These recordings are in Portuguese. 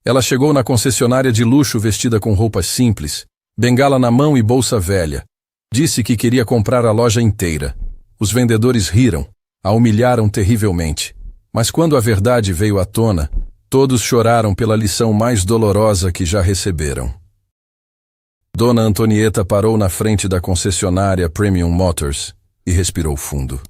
Ela chegou na concessionária de luxo vestida com roupas simples, bengala na mão e bolsa velha. Disse que queria comprar a loja inteira. Os vendedores riram, a humilharam terrivelmente. Mas quando a verdade veio à tona, todos choraram pela lição mais dolorosa que já receberam. Dona Antonieta parou na frente da concessionária Premium Motors e respirou fundo.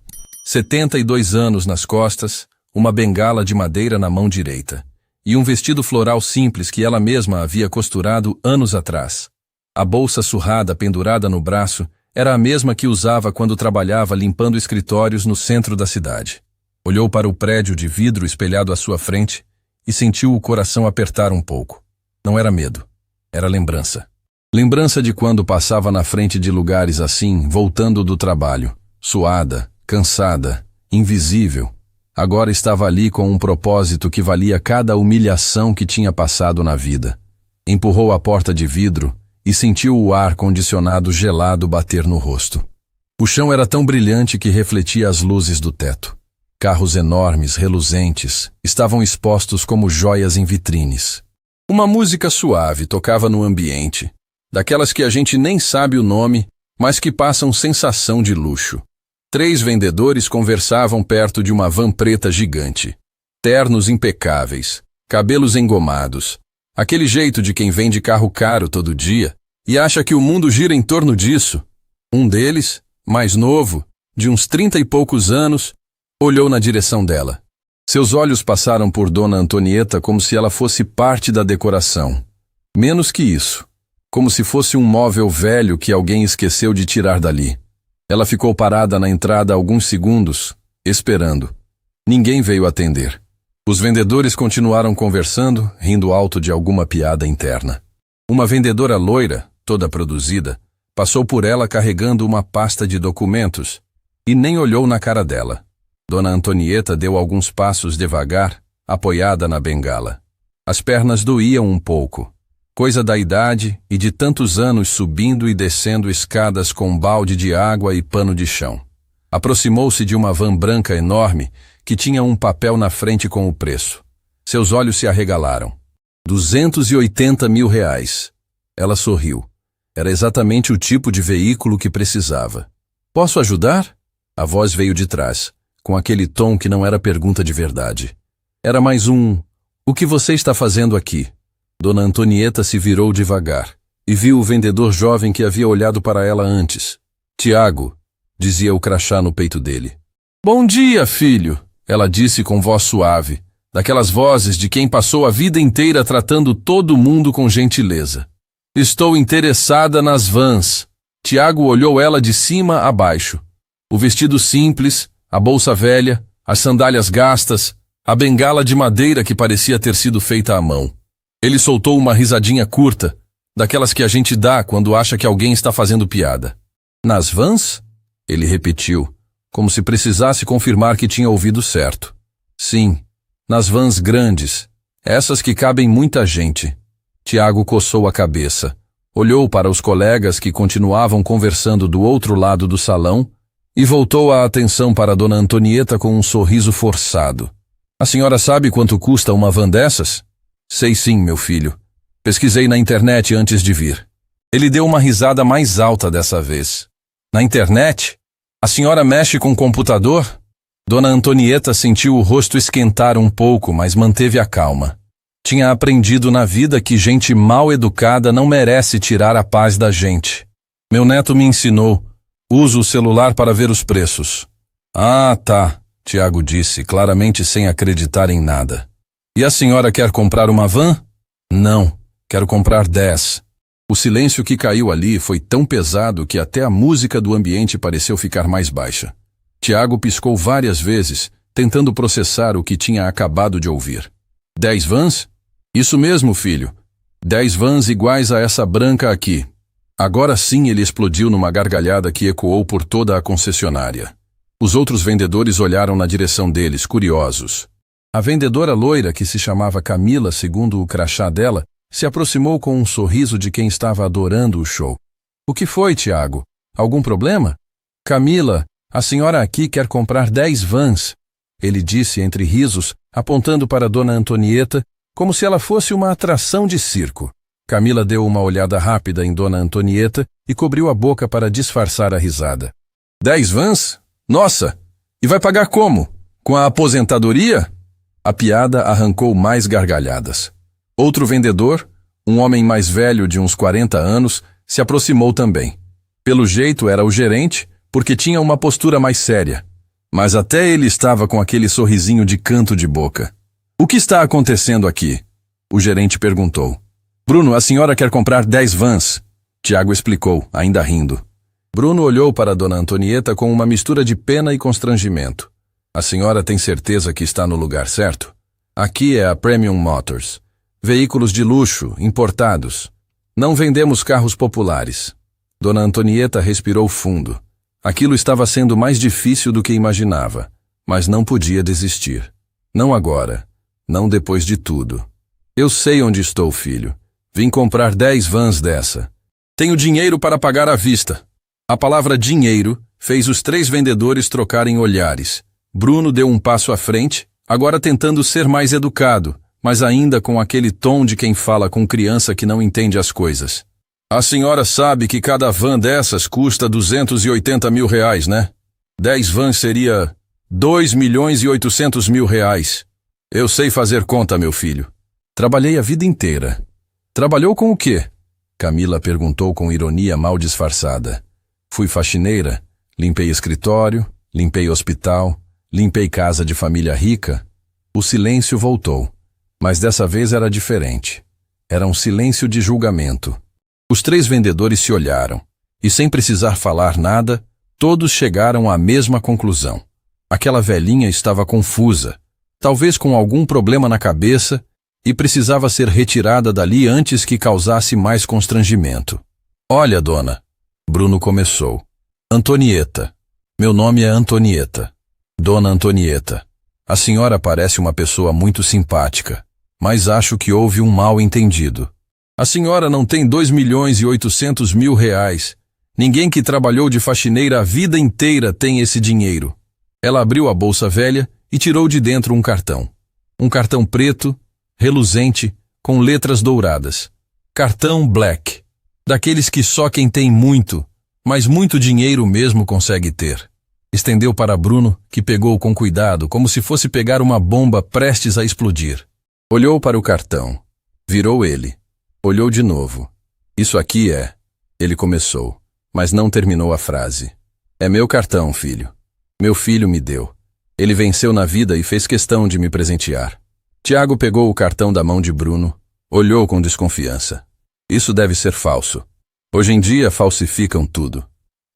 72 anos nas costas, uma bengala de madeira na mão direita e um vestido floral simples que ela mesma havia costurado anos atrás. A bolsa surrada pendurada no braço era a mesma que usava quando trabalhava limpando escritórios no centro da cidade. Olhou para o prédio de vidro espelhado à sua frente e sentiu o coração apertar um pouco. Não era medo, era lembrança. Lembrança de quando passava na frente de lugares assim, voltando do trabalho, suada, cansada, invisível. Agora estava ali com um propósito que valia cada humilhação que tinha passado na vida. Empurrou a porta de vidro e sentiu o ar condicionado gelado bater no rosto. O chão era tão brilhante que refletia as luzes do teto. Carros enormes, reluzentes, estavam expostos como joias em vitrines. Uma música suave tocava no ambiente, daquelas que a gente nem sabe o nome, mas que passam sensação de luxo. 3 vendedores conversavam perto de uma van preta gigante. Ternos impecáveis, cabelos engomados, aquele jeito de quem vende carro caro todo dia e acha que o mundo gira em torno disso. Um deles, mais novo, de uns 30 e poucos anos, olhou na direção dela. Seus olhos passaram por Dona Antonieta como se ela fosse parte da decoração. Menos que isso, como se fosse um móvel velho que alguém esqueceu de tirar dali. Ela ficou parada na entrada alguns segundos, esperando. Ninguém veio atender. Os vendedores continuaram conversando, rindo alto de alguma piada interna. Uma vendedora loira, toda produzida, passou por ela carregando uma pasta de documentos e nem olhou na cara dela. Dona Antonieta deu alguns passos devagar, apoiada na bengala. As pernas doíam um pouco. Coisa da idade e de tantos anos subindo e descendo escadas com um balde de água e pano de chão. Aproximou-se de uma van branca enorme que tinha um papel na frente com o preço. Seus olhos se arregalaram. 280 mil reais. Ela sorriu. Era exatamente o tipo de veículo que precisava. Posso ajudar? A voz veio de trás, com aquele tom que não era pergunta de verdade. Era mais um: o que você está fazendo aqui? Dona Antonieta se virou devagar e viu o vendedor jovem que havia olhado para ela antes. Tiago, dizia o crachá no peito dele. Bom dia, filho, ela disse com voz suave, daquelas vozes de quem passou a vida inteira tratando todo mundo com gentileza. Estou interessada nas vans. Tiago olhou ela de cima a baixo. O vestido simples, a bolsa velha, as sandálias gastas, a bengala de madeira que parecia ter sido feita à mão. Ele soltou uma risadinha curta, daquelas que a gente dá quando acha que alguém está fazendo piada. Nas vans? Ele repetiu, como se precisasse confirmar que tinha ouvido certo. Sim, nas vans grandes, essas que cabem muita gente. Tiago coçou a cabeça, olhou para os colegas que continuavam conversando do outro lado do salão e voltou a atenção para Dona Antonieta com um sorriso forçado. A senhora sabe quanto custa uma van dessas? Sei sim, meu filho. Pesquisei na internet antes de vir. Ele deu uma risada mais alta dessa vez. Na internet? A senhora mexe com computador? Dona Antonieta sentiu o rosto esquentar um pouco, mas manteve a calma. Tinha aprendido na vida que gente mal educada não merece tirar a paz da gente. Meu neto me ensinou. Uso o celular para ver os preços. Ah, tá, Tiago disse, claramente sem acreditar em nada. E a senhora quer comprar uma van? Não, quero comprar 10. O silêncio que caiu ali foi tão pesado que até a música do ambiente pareceu ficar mais baixa. Tiago piscou várias vezes, tentando processar o que tinha acabado de ouvir. 10 vans? Isso mesmo, filho. 10 vans iguais a essa branca aqui. Agora sim ele explodiu numa gargalhada que ecoou por toda a concessionária. Os outros vendedores olharam na direção deles, curiosos. A vendedora loira, que se chamava Camila, segundo o crachá dela, se aproximou com um sorriso de quem estava adorando o show. O que foi, Tiago? Algum problema? Camila, a senhora aqui quer comprar 10 vans, ele disse entre risos, apontando para Dona Antonieta, como se ela fosse uma atração de circo. Camila deu uma olhada rápida em Dona Antonieta e cobriu a boca para disfarçar a risada. 10 vans? Nossa! E vai pagar como? Com a aposentadoria? A piada arrancou mais gargalhadas. Outro vendedor, um homem mais velho de uns 40 anos, se aproximou também. Pelo jeito era o gerente, porque tinha uma postura mais séria. Mas até ele estava com aquele sorrisinho de canto de boca. O que está acontecendo aqui? O gerente perguntou. Bruno, a senhora quer comprar 10 vans. Tiago explicou, ainda rindo. Bruno olhou para Dona Antonieta com uma mistura de pena e constrangimento. A senhora tem certeza que está no lugar certo? Aqui é a Premium Motors. Veículos de luxo, importados. Não vendemos carros populares. Dona Antonieta respirou fundo. Aquilo estava sendo mais difícil do que imaginava, mas não podia desistir. Não agora. Não depois de tudo. Eu sei onde estou, filho. Vim comprar 10 vans dessa. Tenho dinheiro para pagar à vista. A palavra dinheiro fez os 3 vendedores trocarem olhares. Bruno deu um passo à frente, agora tentando ser mais educado, mas ainda com aquele tom de quem fala com criança que não entende as coisas. A senhora sabe que cada van dessas custa 280 mil reais, né? 10 vans seria 2.800.000 reais. Eu sei fazer conta, meu filho. Trabalhei a vida inteira. Trabalhou com o quê? Camila perguntou com ironia mal disfarçada. Fui faxineira, limpei escritório, limpei hospital, limpei casa de família rica. O silêncio voltou, mas dessa vez era diferente. Era um silêncio de julgamento. Os 3 vendedores se olharam, e sem precisar falar nada, todos chegaram à mesma conclusão. Aquela velhinha estava confusa, talvez com algum problema na cabeça, e precisava ser retirada dali antes que causasse mais constrangimento. Olha, dona, Bruno começou. Antonieta. Meu nome é Antonieta. Dona Antonieta. A senhora parece uma pessoa muito simpática, mas acho que houve um mal-entendido. A senhora não tem 2.800.000 reais. Ninguém que trabalhou de faxineira a vida inteira tem esse dinheiro. Ela abriu a bolsa velha e tirou de dentro um cartão. Um cartão preto, reluzente, com letras douradas. Cartão Black. Daqueles que só quem tem muito, mas muito dinheiro mesmo consegue ter. Estendeu para Bruno, que pegou com cuidado, como se fosse pegar uma bomba prestes a explodir. Olhou para o cartão. Virou ele. Olhou de novo. Isso aqui é... Ele começou, mas não terminou a frase. É meu cartão, filho. Meu filho me deu. Ele venceu na vida e fez questão de me presentear. Tiago pegou o cartão da mão de Bruno, olhou com desconfiança. Isso deve ser falso. Hoje em dia falsificam tudo.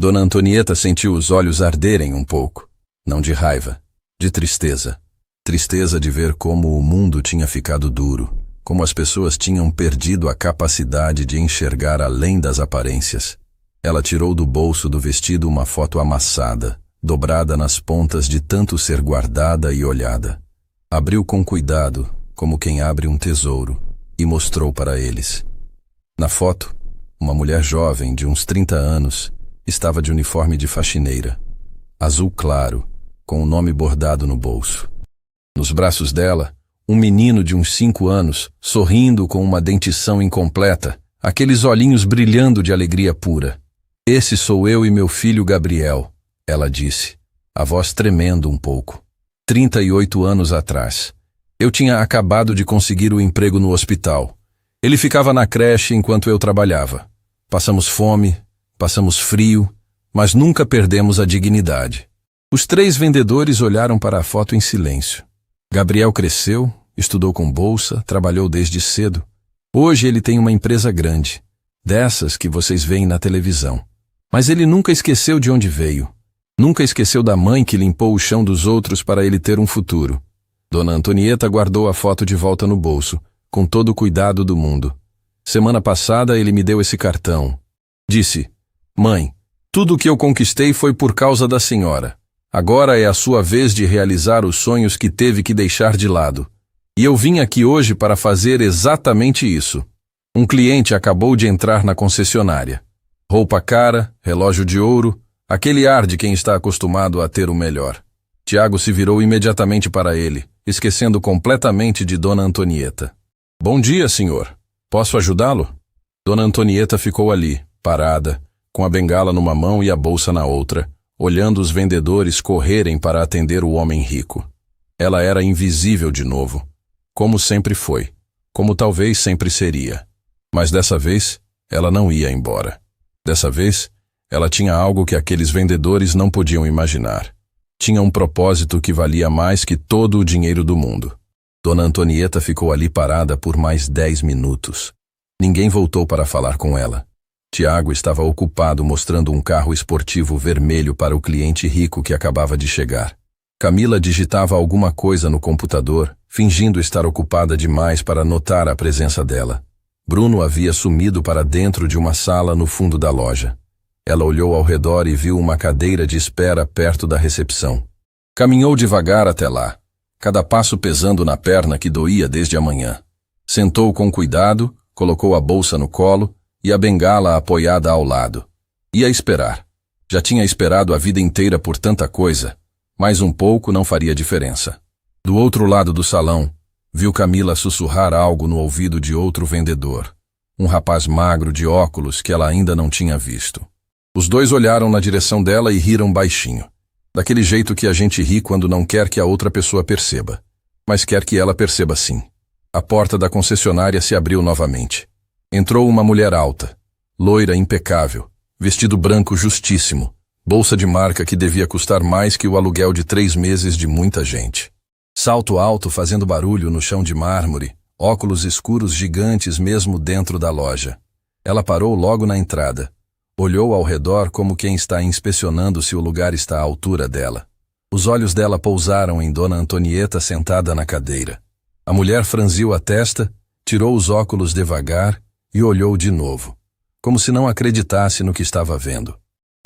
Dona Antonieta sentiu os olhos arderem um pouco. Não de raiva, de tristeza. Tristeza de ver como o mundo tinha ficado duro, como as pessoas tinham perdido a capacidade de enxergar além das aparências. Ela tirou do bolso do vestido uma foto amassada, dobrada nas pontas de tanto ser guardada e olhada. Abriu com cuidado, como quem abre um tesouro, e mostrou para eles. Na foto, uma mulher jovem de uns 30 anos estava de uniforme de faxineira, azul claro, com o nome bordado no bolso. Nos braços dela, um menino de uns 5 anos, sorrindo com uma dentição incompleta, aqueles olhinhos brilhando de alegria pura. Esse sou eu e meu filho Gabriel, ela disse, a voz tremendo um pouco. 38 anos atrás. Eu tinha acabado de conseguir o emprego no hospital. Ele ficava na creche enquanto eu trabalhava. Passamos fome, passamos frio, mas nunca perdemos a dignidade. Os 3 vendedores olharam para a foto em silêncio. Gabriel cresceu, estudou com bolsa, trabalhou desde cedo. Hoje ele tem uma empresa grande, dessas que vocês veem na televisão. Mas ele nunca esqueceu de onde veio. Nunca esqueceu da mãe que limpou o chão dos outros para ele ter um futuro. Dona Antonieta guardou a foto de volta no bolso, com todo o cuidado do mundo. Semana passada ele me deu esse cartão. Disse, mãe, tudo o que eu conquistei foi por causa da senhora. Agora é a sua vez de realizar os sonhos que teve que deixar de lado. E eu vim aqui hoje para fazer exatamente isso. Um cliente acabou de entrar na concessionária. Roupa cara, relógio de ouro, aquele ar de quem está acostumado a ter o melhor. Tiago se virou imediatamente para ele, esquecendo completamente de Dona Antonieta. Bom dia, senhor. Posso ajudá-lo? Dona Antonieta ficou ali, parada, com a bengala numa mão e a bolsa na outra, olhando os vendedores correrem para atender o homem rico. Ela era invisível de novo, como sempre foi, como talvez sempre seria. Mas dessa vez, ela não ia embora. Dessa vez, ela tinha algo que aqueles vendedores não podiam imaginar. Tinha um propósito que valia mais que todo o dinheiro do mundo. Dona Antonieta ficou ali parada por mais 10 minutos. Ninguém voltou para falar com ela. Tiago estava ocupado mostrando um carro esportivo vermelho para o cliente rico que acabava de chegar. Camila digitava alguma coisa no computador, fingindo estar ocupada demais para notar a presença dela. Bruno havia sumido para dentro de uma sala no fundo da loja. Ela olhou ao redor e viu uma cadeira de espera perto da recepção. Caminhou devagar até lá, cada passo pesando na perna que doía desde a manhã. Sentou com cuidado, colocou a bolsa no colo e a bengala apoiada ao lado. Ia esperar. Já tinha esperado a vida inteira por tanta coisa. Mais um pouco não faria diferença. Do outro lado do salão, viu Camila sussurrar algo no ouvido de outro vendedor. Um rapaz magro de óculos que ela ainda não tinha visto. Os dois olharam na direção dela e riram baixinho. Daquele jeito que a gente ri quando não quer que a outra pessoa perceba, mas quer que ela perceba sim. A porta da concessionária se abriu novamente. Entrou uma mulher alta, loira impecável, vestido branco justíssimo, bolsa de marca que devia custar mais que o aluguel de 3 meses de muita gente. Salto alto fazendo barulho no chão de mármore, óculos escuros gigantes mesmo dentro da loja. Ela parou logo na entrada. Olhou ao redor como quem está inspecionando se o lugar está à altura dela. Os olhos dela pousaram em Dona Antonieta sentada na cadeira. A mulher franziu a testa, tirou os óculos devagar e olhou de novo, como se não acreditasse no que estava vendo.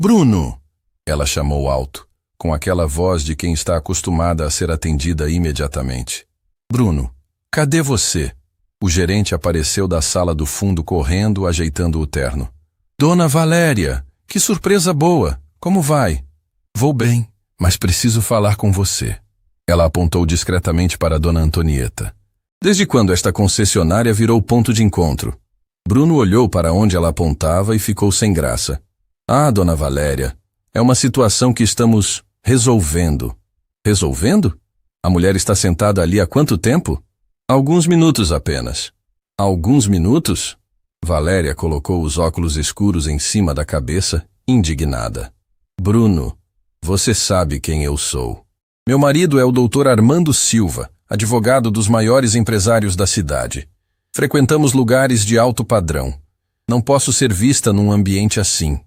«Bruno!» ela chamou alto, com aquela voz de quem está acostumada a ser atendida imediatamente. «Bruno, cadê você?» O gerente apareceu da sala do fundo correndo, ajeitando o terno. «Dona Valéria, que surpresa boa! Como vai?» «Vou bem, mas preciso falar com você». Ela apontou discretamente para Dona Antonieta. «Desde quando esta concessionária virou ponto de encontro?» Bruno olhou para onde ela apontava e ficou sem graça. «Ah, Dona Valéria, é uma situação que estamos resolvendo». «Resolvendo? A mulher está sentada ali há quanto tempo?» «Alguns minutos apenas». «Alguns minutos?» Valéria colocou os óculos escuros em cima da cabeça, indignada. «Bruno, você sabe quem eu sou. Meu marido é o Dr. Armando Silva, advogado dos maiores empresários da cidade. Frequentamos lugares de alto padrão. Não posso ser vista num ambiente assim».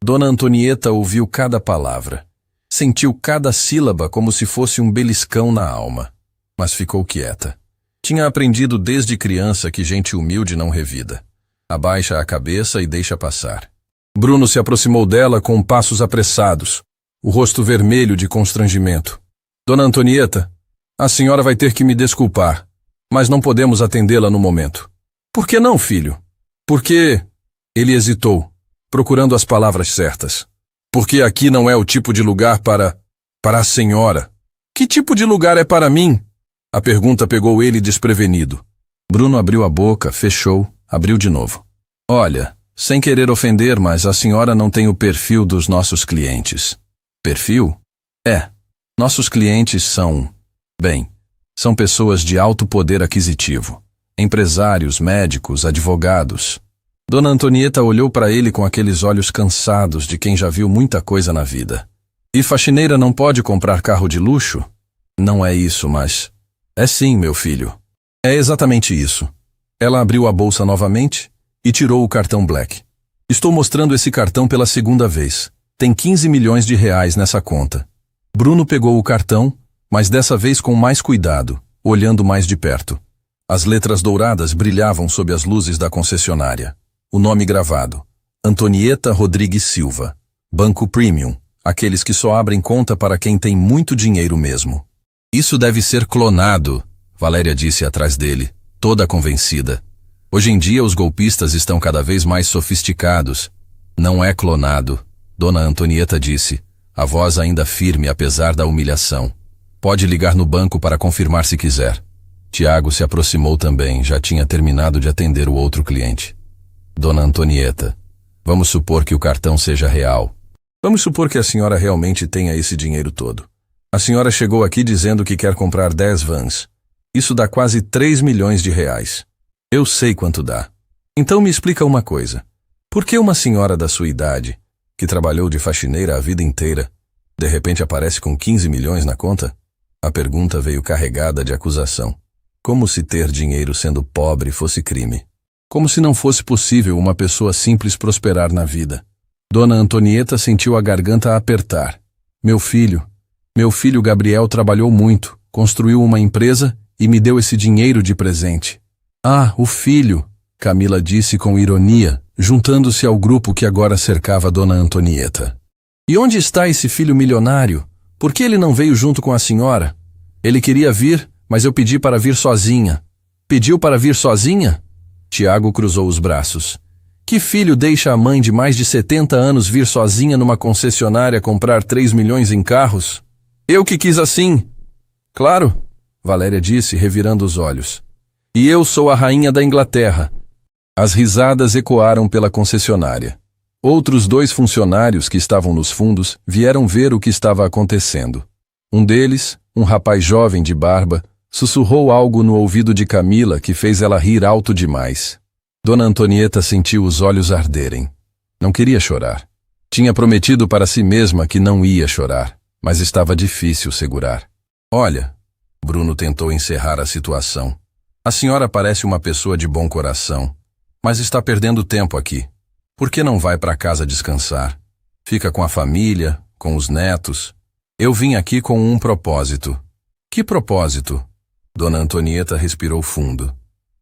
Dona Antonieta ouviu cada palavra. Sentiu cada sílaba como se fosse um beliscão na alma. Mas ficou quieta. Tinha aprendido desde criança que gente humilde não revida. Abaixa a cabeça e deixa passar. Bruno se aproximou dela com passos apressados, o rosto vermelho de constrangimento. «Dona Antonieta, a senhora vai ter que me desculpar, mas não podemos atendê-la no momento». «Por que não, filho?» «Porque...» Ele hesitou, procurando as palavras certas. «Porque aqui não é o tipo de lugar para a senhora». «Que tipo de lugar é para mim?» A pergunta pegou ele desprevenido. Bruno abriu a boca, fechou, abriu de novo. «Olha, sem querer ofender, mas a senhora não tem o perfil dos nossos clientes». «Perfil?» «É. Nossos clientes são... bem, são pessoas de alto poder aquisitivo. Empresários, médicos, advogados». Dona Antonieta olhou para ele com aqueles olhos cansados de quem já viu muita coisa na vida. «E faxineira não pode comprar carro de luxo?» «Não é isso, mas...» «É sim, meu filho. É exatamente isso». Ela abriu a bolsa novamente e tirou o cartão Black. «Estou mostrando esse cartão pela segunda vez. Tem 15 milhões de reais nessa conta». Bruno pegou o cartão, mas dessa vez com mais cuidado, olhando mais de perto. As letras douradas brilhavam sob as luzes da concessionária. O nome gravado: Antonieta Rodrigues Silva. Banco Premium, aqueles que só abrem conta para quem tem muito dinheiro mesmo. «Isso deve ser clonado», Valéria disse atrás dele, toda convencida. «Hoje em dia os golpistas estão cada vez mais sofisticados». «Não é clonado», Dona Antonieta disse, a voz ainda firme apesar da humilhação. «Pode ligar no banco para confirmar se quiser». Tiago se aproximou também, já tinha terminado de atender o outro cliente. Dona Antonieta, vamos supor que o cartão seja real. Vamos supor que a senhora realmente tenha esse dinheiro todo. A senhora chegou aqui dizendo que quer comprar 10 vans. Isso dá quase 3 milhões de reais. Eu sei quanto dá. Então me explica uma coisa. Por que uma senhora da sua idade, que trabalhou de faxineira a vida inteira, de repente aparece com 15 milhões na conta? A pergunta veio carregada de acusação. Como se ter dinheiro sendo pobre fosse crime. Como se não fosse possível uma pessoa simples prosperar na vida. Dona Antonieta sentiu a garganta apertar. Meu filho Gabriel trabalhou muito, construiu uma empresa e me deu esse dinheiro de presente. Ah, o filho, Camila disse com ironia, juntando-se ao grupo que agora cercava Dona Antonieta. E onde está esse filho milionário? Por que ele não veio junto com a senhora? Ele queria vir, mas eu pedi para vir sozinha. Pediu para vir sozinha? Tiago cruzou os braços. Que filho deixa a mãe de mais de 70 anos vir sozinha numa concessionária comprar 3 milhões em carros? Eu que quis assim. Claro, Valéria disse, revirando os olhos. E eu sou a rainha da Inglaterra. As risadas ecoaram pela concessionária. Outros 2 funcionários que estavam nos fundos vieram ver o que estava acontecendo. Um deles, um rapaz jovem de barba, sussurrou algo no ouvido de Camila que fez ela rir alto demais. Dona Antonieta sentiu os olhos arderem. Não queria chorar. Tinha prometido para si mesma que não ia chorar, mas estava difícil segurar. Olha, Bruno tentou encerrar a situação. A senhora parece uma pessoa de bom coração, mas está perdendo tempo aqui. Por que não vai para casa descansar? Fica com a família, com os netos. Eu vim aqui com um propósito. Que propósito? Dona Antonieta respirou fundo.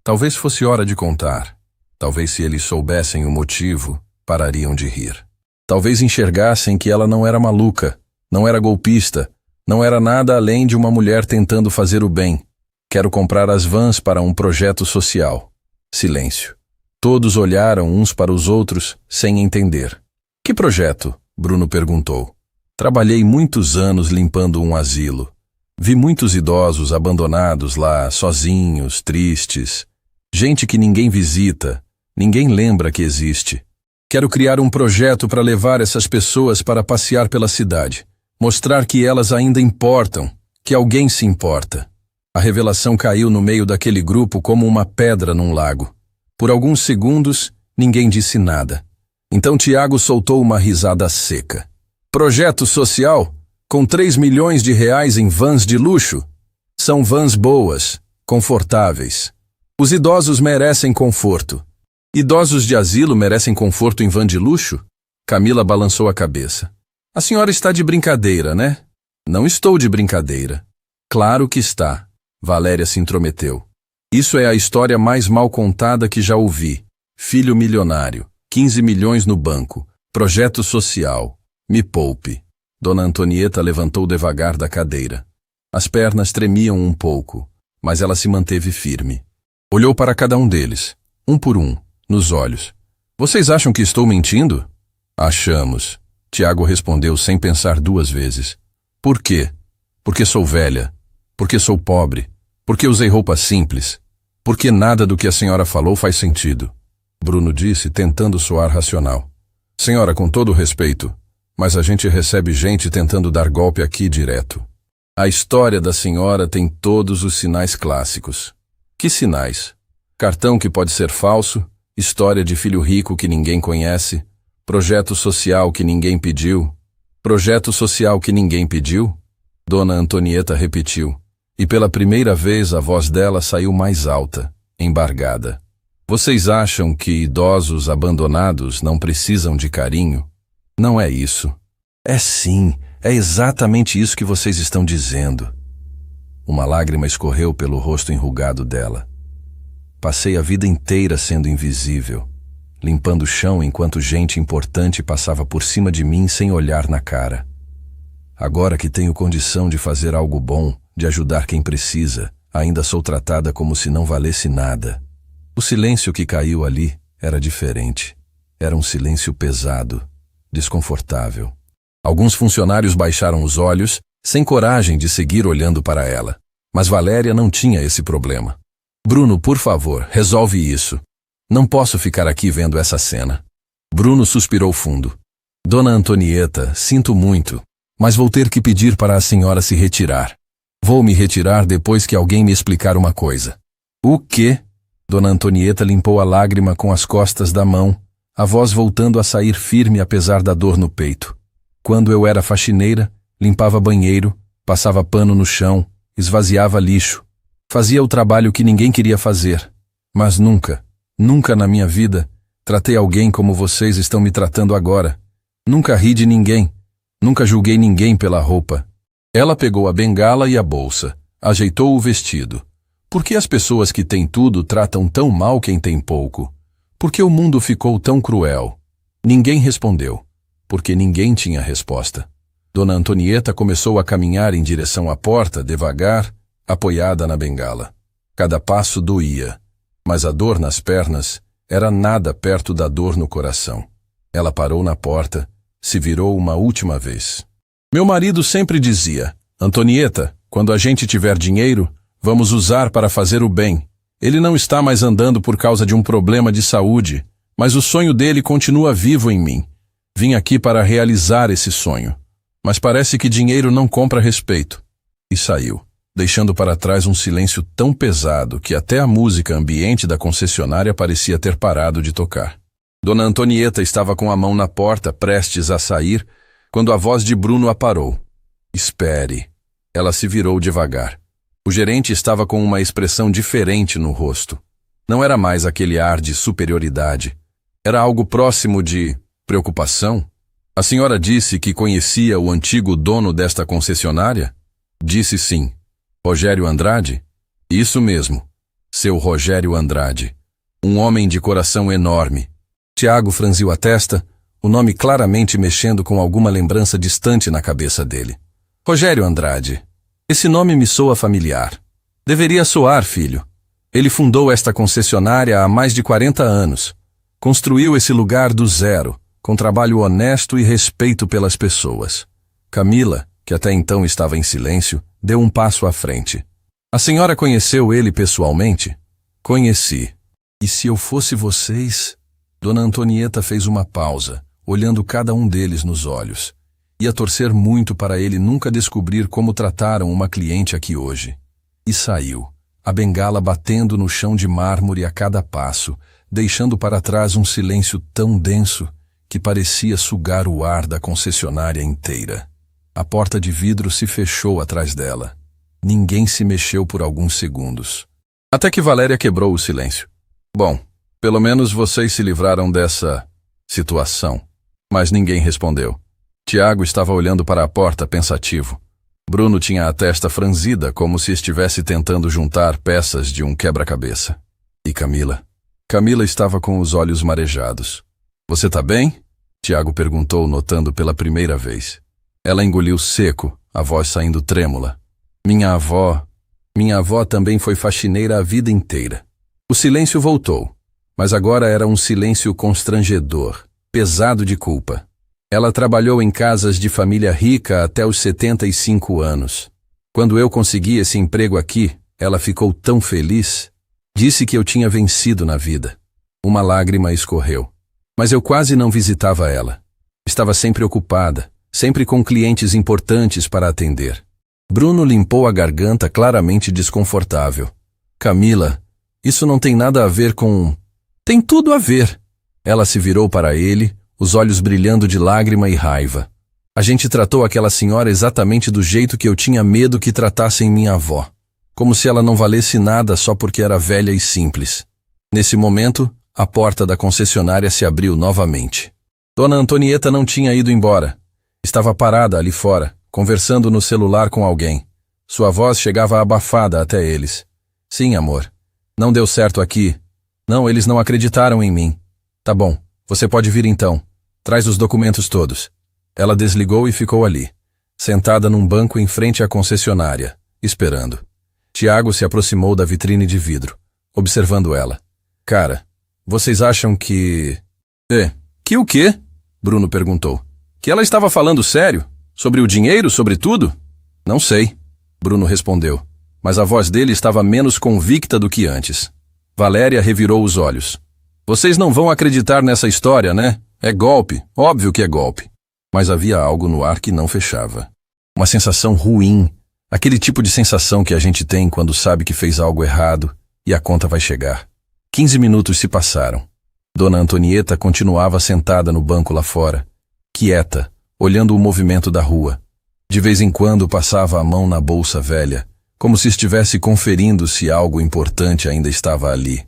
Talvez fosse hora de contar. Talvez se eles soubessem o motivo, parariam de rir. Talvez enxergassem que ela não era maluca, não era golpista, não era nada além de uma mulher tentando fazer o bem. Quero comprar as vans para um projeto social. Silêncio. Todos olharam uns para os outros, sem entender. Que projeto? Bruno perguntou. Trabalhei muitos anos limpando um asilo. Vi muitos idosos abandonados lá, sozinhos, tristes. Gente que ninguém visita, ninguém lembra que existe. Quero criar um projeto para levar essas pessoas para passear pela cidade. Mostrar que elas ainda importam, que alguém se importa. A revelação caiu no meio daquele grupo como uma pedra num lago. Por alguns segundos, ninguém disse nada. Então Tiago soltou uma risada seca. Projeto social? Com 3 milhões de reais em vans de luxo? São vans boas, confortáveis. Os idosos merecem conforto. Idosos de asilo merecem conforto em van de luxo? Camila balançou a cabeça. A senhora está de brincadeira, né? Não estou de brincadeira. Claro que está. Valéria se intrometeu. Isso é a história mais mal contada que já ouvi. Filho milionário, 15 milhões no banco, projeto social. Me poupe. Dona Antonieta levantou devagar da cadeira. As pernas tremiam um pouco, mas ela se manteve firme. Olhou para cada um deles, um por um, nos olhos. Vocês acham que estou mentindo? Achamos. Tiago respondeu sem pensar 2 vezes. Por quê? Porque sou velha. Porque sou pobre. Porque usei roupa simples. Porque nada do que a senhora falou faz sentido. Bruno disse, tentando soar racional. Senhora, com todo respeito, mas a gente recebe gente tentando dar golpe aqui direto. A história da senhora tem todos os sinais clássicos. Que sinais? Cartão que pode ser falso, história de filho rico que ninguém conhece, projeto social que ninguém pediu. Projeto social que ninguém pediu? Dona Antonieta repetiu, e pela primeira vez a voz dela saiu mais alta, embargada. Vocês acham que idosos abandonados não precisam de carinho? Não é isso. É sim, é exatamente isso que vocês estão dizendo. Uma lágrima escorreu pelo rosto enrugado dela. Passei a vida inteira sendo invisível, limpando o chão enquanto gente importante passava por cima de mim sem olhar na cara. Agora que tenho condição de fazer algo bom, de ajudar quem precisa, ainda sou tratada como se não valesse nada. O silêncio que caiu ali era diferente. Era um silêncio pesado, desconfortável. Alguns funcionários baixaram os olhos, sem coragem de seguir olhando para ela. Mas Valéria não tinha esse problema. Bruno, por favor, resolve isso. Não posso ficar aqui vendo essa cena. Bruno suspirou fundo. Dona Antonieta, sinto muito, mas vou ter que pedir para a senhora se retirar. Vou me retirar depois que alguém me explicar uma coisa. O quê? Dona Antonieta limpou a lágrima com as costas da mão, a voz voltando a sair firme apesar da dor no peito. Quando eu era faxineira, limpava banheiro, passava pano no chão, esvaziava lixo. Fazia o trabalho que ninguém queria fazer. Mas nunca, nunca na minha vida, tratei alguém como vocês estão me tratando agora. Nunca ri de ninguém. Nunca julguei ninguém pela roupa. Ela pegou a bengala e a bolsa, ajeitou o vestido. Por que as pessoas que têm tudo tratam tão mal quem tem pouco? Por que o mundo ficou tão cruel? Ninguém respondeu, porque ninguém tinha resposta. Dona Antonieta começou a caminhar em direção à porta, devagar, apoiada na bengala. Cada passo doía, mas a dor nas pernas era nada perto da dor no coração. Ela parou na porta, se virou uma última vez. Meu marido sempre dizia, Antonieta, quando a gente tiver dinheiro, vamos usar para fazer o bem. Ele não está mais andando por causa de um problema de saúde, mas o sonho dele continua vivo em mim. Vim aqui para realizar esse sonho. Mas parece que dinheiro não compra respeito. E saiu, deixando para trás um silêncio tão pesado que até a música ambiente da concessionária parecia ter parado de tocar. Dona Antonieta estava com a mão na porta, prestes a sair, quando a voz de Bruno a parou. Espere. Ela se virou devagar. O gerente estava com uma expressão diferente no rosto. Não era mais aquele ar de superioridade. Era algo próximo de preocupação. A senhora disse que conhecia o antigo dono desta concessionária? Disse sim. Rogério Andrade? Isso mesmo. Seu Rogério Andrade. Um homem de coração enorme. Tiago franziu a testa, o nome claramente mexendo com alguma lembrança distante na cabeça dele. Rogério Andrade. Esse nome me soa familiar. Deveria soar, filho. Ele fundou esta concessionária há mais de 40 anos. Construiu esse lugar do zero, com trabalho honesto e respeito pelas pessoas. Camila, que até então estava em silêncio, deu um passo à frente. A senhora conheceu ele pessoalmente? Conheci. E se eu fosse vocês? Dona Antonieta fez uma pausa, olhando cada um deles nos olhos. Ia torcer muito para ele nunca descobrir como trataram uma cliente aqui hoje. E saiu, a bengala batendo no chão de mármore a cada passo, deixando para trás um silêncio tão denso que parecia sugar o ar da concessionária inteira. A porta de vidro se fechou atrás dela. Ninguém se mexeu por alguns segundos. Até que Valéria quebrou o silêncio. Bom, pelo menos vocês se livraram dessa situação. Mas ninguém respondeu. Tiago estava olhando para a porta pensativo. Bruno tinha a testa franzida, como se estivesse tentando juntar peças de um quebra-cabeça. E Camila? Camila estava com os olhos marejados. Você tá bem? Tiago perguntou, notando pela primeira vez. Ela engoliu seco, a voz saindo trêmula. Minha avó também foi faxineira a vida inteira. O silêncio voltou, mas agora era um silêncio constrangedor, pesado de culpa. Ela trabalhou em casas de família rica até os 75 anos. Quando eu consegui esse emprego aqui, ela ficou tão feliz. Disse que eu tinha vencido na vida. Uma lágrima escorreu. Mas eu quase não visitava ela. Estava sempre ocupada, sempre com clientes importantes para atender. Bruno limpou a garganta claramente desconfortável. Camila, isso não tem nada a ver com... Tem tudo a ver. Ela se virou para ele, os olhos brilhando de lágrima e raiva. A gente tratou aquela senhora exatamente do jeito que eu tinha medo que tratassem minha avó. Como se ela não valesse nada só porque era velha e simples. Nesse momento, a porta da concessionária se abriu novamente. Dona Antonieta não tinha ido embora. Estava parada ali fora, conversando no celular com alguém. Sua voz chegava abafada até eles. Sim, amor. Não deu certo aqui. Não, eles não acreditaram em mim. Tá bom, você pode vir então. Traz os documentos todos. Ela desligou e ficou ali, sentada num banco em frente à concessionária, esperando. Tiago se aproximou da vitrine de vidro, observando ela. Cara, vocês acham que... Que o quê? Bruno perguntou. Que ela estava falando sério? Sobre o dinheiro, sobre tudo? Não sei, Bruno respondeu. mas a voz dele estava menos convicta do que antes. Valéria revirou os olhos. Vocês não vão acreditar nessa história, né? É golpe, óbvio que é golpe. Mas havia algo no ar que não fechava. Uma sensação ruim, aquele tipo de sensação que a gente tem quando sabe que fez algo errado e a conta vai chegar. 15 minutos se passaram. Dona Antonieta continuava sentada no banco lá fora, quieta, olhando o movimento da rua. De vez em quando passava a mão na bolsa velha, como se estivesse conferindo se algo importante ainda estava ali.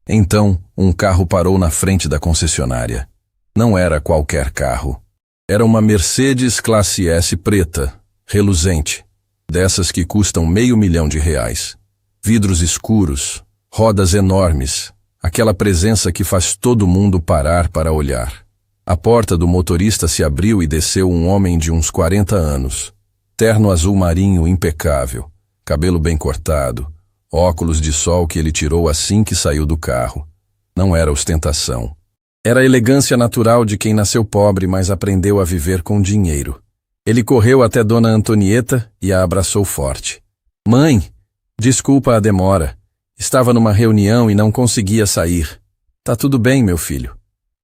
Então, um carro parou na frente da concessionária. Não era qualquer carro. Era uma Mercedes Classe S preta, reluzente, dessas que custam R$500.000. Vidros escuros, rodas enormes, aquela presença que faz todo mundo parar para olhar. A porta do motorista se abriu e desceu um homem de uns 40 anos. Terno azul marinho impecável, cabelo bem cortado, óculos de sol que ele tirou assim que saiu do carro. Não era ostentação. Era a elegância natural de quem nasceu pobre, mas aprendeu a viver com dinheiro. Ele correu até Dona Antonieta e a abraçou forte. Mãe, desculpa a demora. Estava numa reunião e não conseguia sair. Tá tudo bem, meu filho.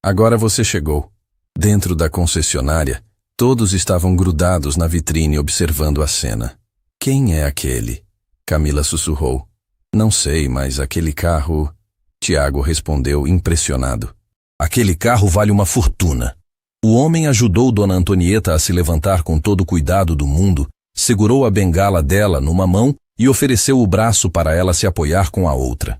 Agora você chegou. Dentro da concessionária, todos estavam grudados na vitrine observando a cena. Quem é aquele? Camila sussurrou. Não sei, mas aquele carro... Tiago respondeu impressionado. Aquele carro vale uma fortuna. O homem ajudou Dona Antonieta a se levantar com todo o cuidado do mundo, segurou a bengala dela numa mão e ofereceu o braço para ela se apoiar com a outra.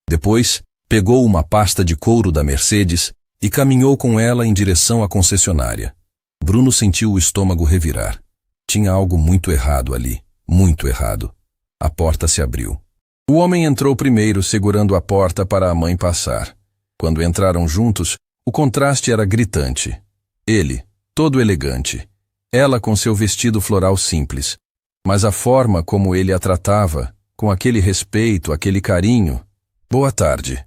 Depois, pegou uma pasta de couro da Mercedes e caminhou com ela em direção à concessionária. Bruno sentiu o estômago revirar. Tinha algo muito errado ali, muito errado. A porta se abriu. O homem entrou primeiro, segurando a porta para a mãe passar. Quando entraram juntos, o contraste era gritante. Ele, todo elegante. Ela com seu vestido floral simples. Mas a forma como ele a tratava, com aquele respeito, aquele carinho... Boa tarde.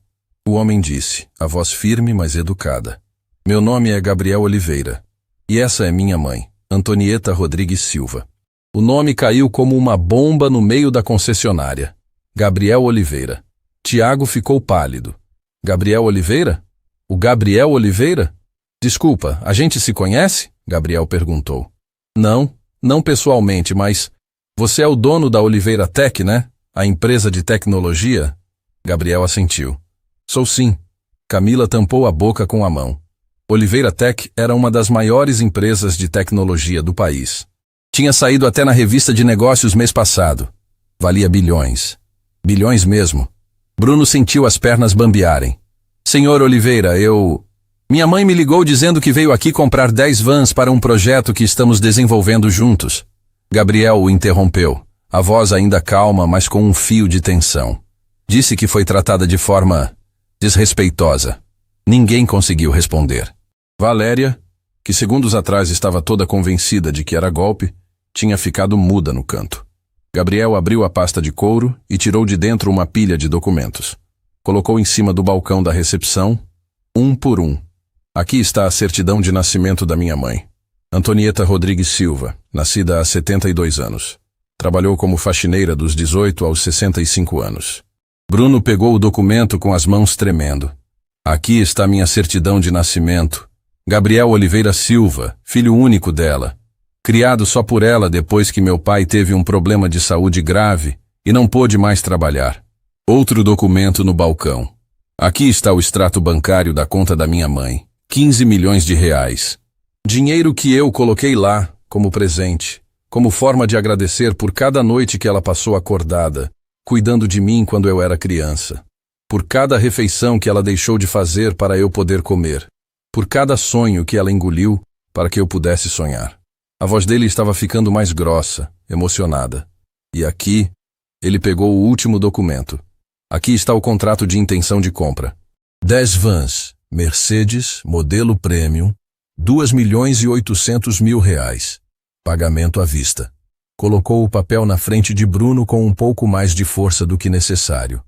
O homem disse, a voz firme, mas educada. Meu nome é Gabriel Oliveira. E essa é minha mãe, Antonieta Rodrigues Silva. O nome caiu como uma bomba no meio da concessionária. Gabriel Oliveira. Tiago ficou pálido. Gabriel Oliveira? O Gabriel Oliveira? Desculpa, a gente se conhece? Gabriel perguntou. Não pessoalmente, mas... Você é o dono da Oliveira Tech, né? A empresa de tecnologia? Gabriel assentiu. Sou sim. Camila tampou a boca com a mão. Oliveira Tech era uma das maiores empresas de tecnologia do país. Tinha saído até na revista de negócios mês passado. Valia bilhões. Bilhões mesmo. Bruno sentiu as pernas bambearem. Senhor Oliveira, Minha mãe me ligou dizendo que veio aqui comprar 10 vans para um projeto que estamos desenvolvendo juntos. Gabriel o interrompeu, a voz ainda calma, mas com um fio de tensão. Disse que foi tratada de forma desrespeitosa. Ninguém conseguiu responder. Valéria, que segundos atrás estava toda convencida de que era golpe, tinha ficado muda no canto. Gabriel abriu a pasta de couro e tirou de dentro uma pilha de documentos. Colocou em cima do balcão da recepção, um por um. Aqui está a certidão de nascimento da minha mãe. Antonieta Rodrigues Silva, nascida há 72 anos. Trabalhou como faxineira dos 18 aos 65 anos. Bruno pegou o documento com as mãos tremendo. Aqui está minha certidão de nascimento. Gabriel Oliveira Silva, filho único dela. Criado só por ela depois que meu pai teve um problema de saúde grave e não pôde mais trabalhar. Outro documento no balcão. Aqui está o extrato bancário da conta da minha mãe. 15 milhões de reais. Dinheiro que eu coloquei lá, como presente, como forma de agradecer por cada noite que ela passou acordada, cuidando de mim quando eu era criança. Por cada refeição que ela deixou de fazer para eu poder comer. Por cada sonho que ela engoliu para que eu pudesse sonhar. A voz dele estava ficando mais grossa, emocionada. E aqui, ele pegou o último documento. Aqui está o contrato de intenção de compra. 10 vans, Mercedes, modelo Premium, 2.800.000 reais. Pagamento à vista. Colocou o papel na frente de Bruno com um pouco mais de força do que necessário.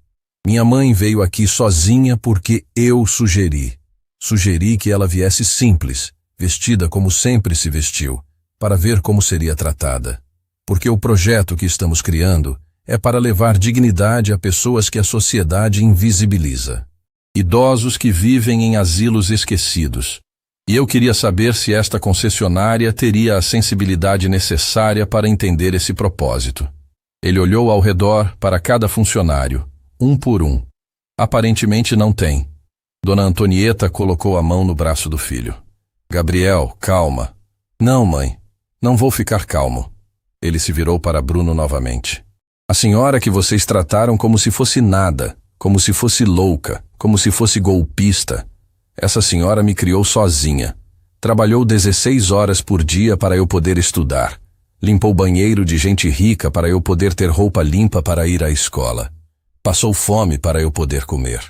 Minha mãe veio aqui sozinha porque eu sugeri. Sugeri que ela viesse simples, vestida como sempre se vestiu, para ver como seria tratada. Porque o projeto que estamos criando é para levar dignidade a pessoas que a sociedade invisibiliza. Idosos que vivem em asilos esquecidos. E eu queria saber se esta concessionária teria a sensibilidade necessária para entender esse propósito. Ele olhou ao redor para cada funcionário, um por um. Aparentemente não tem. Dona Antonieta colocou a mão no braço do filho. Gabriel, calma. Não, mãe. Não vou ficar calmo. Ele se virou para Bruno novamente. A senhora que vocês trataram como se fosse nada, como se fosse louca, como se fosse golpista. Essa senhora me criou sozinha. Trabalhou 16 horas por dia para eu poder estudar. Limpou banheiro de gente rica para eu poder ter roupa limpa para ir à escola. Passou fome para eu poder comer.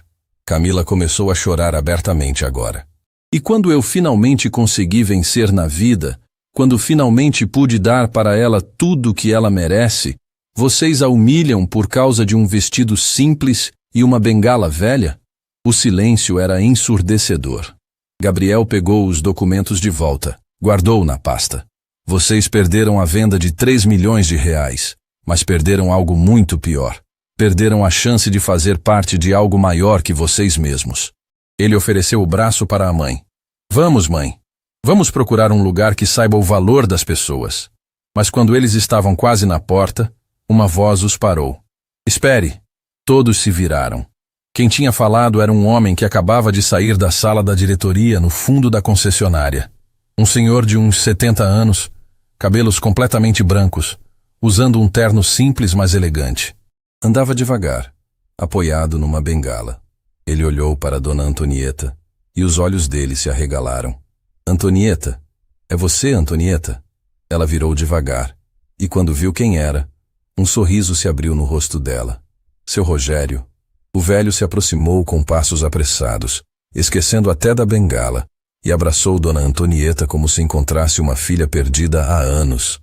Camila começou a chorar abertamente agora. E quando eu finalmente consegui vencer na vida, quando finalmente pude dar para ela tudo o que ela merece, vocês a humilham por causa de um vestido simples e uma bengala velha? O silêncio era ensurdecedor. Gabriel pegou os documentos de volta, guardou na pasta. Vocês perderam a venda de 3 milhões de reais, mas perderam algo muito pior. Perderam a chance de fazer parte de algo maior que vocês mesmos. Ele ofereceu o braço para a mãe. Vamos, mãe. Vamos procurar um lugar que saiba o valor das pessoas. Mas quando eles estavam quase na porta, uma voz os parou. Espere. Todos se viraram. Quem tinha falado era um homem que acabava de sair da sala da diretoria no fundo da concessionária. Um senhor de uns 70 anos, cabelos completamente brancos, usando um terno simples mas elegante. Andava devagar, apoiado numa bengala. Ele olhou para Dona Antonieta e os olhos dele se arregalaram. Antonieta, é você, Antonieta? Ela virou devagar e quando viu quem era, um sorriso se abriu no rosto dela. Seu Rogério. O velho se aproximou com passos apressados, esquecendo até da bengala, e abraçou Dona Antonieta como se encontrasse uma filha perdida há anos.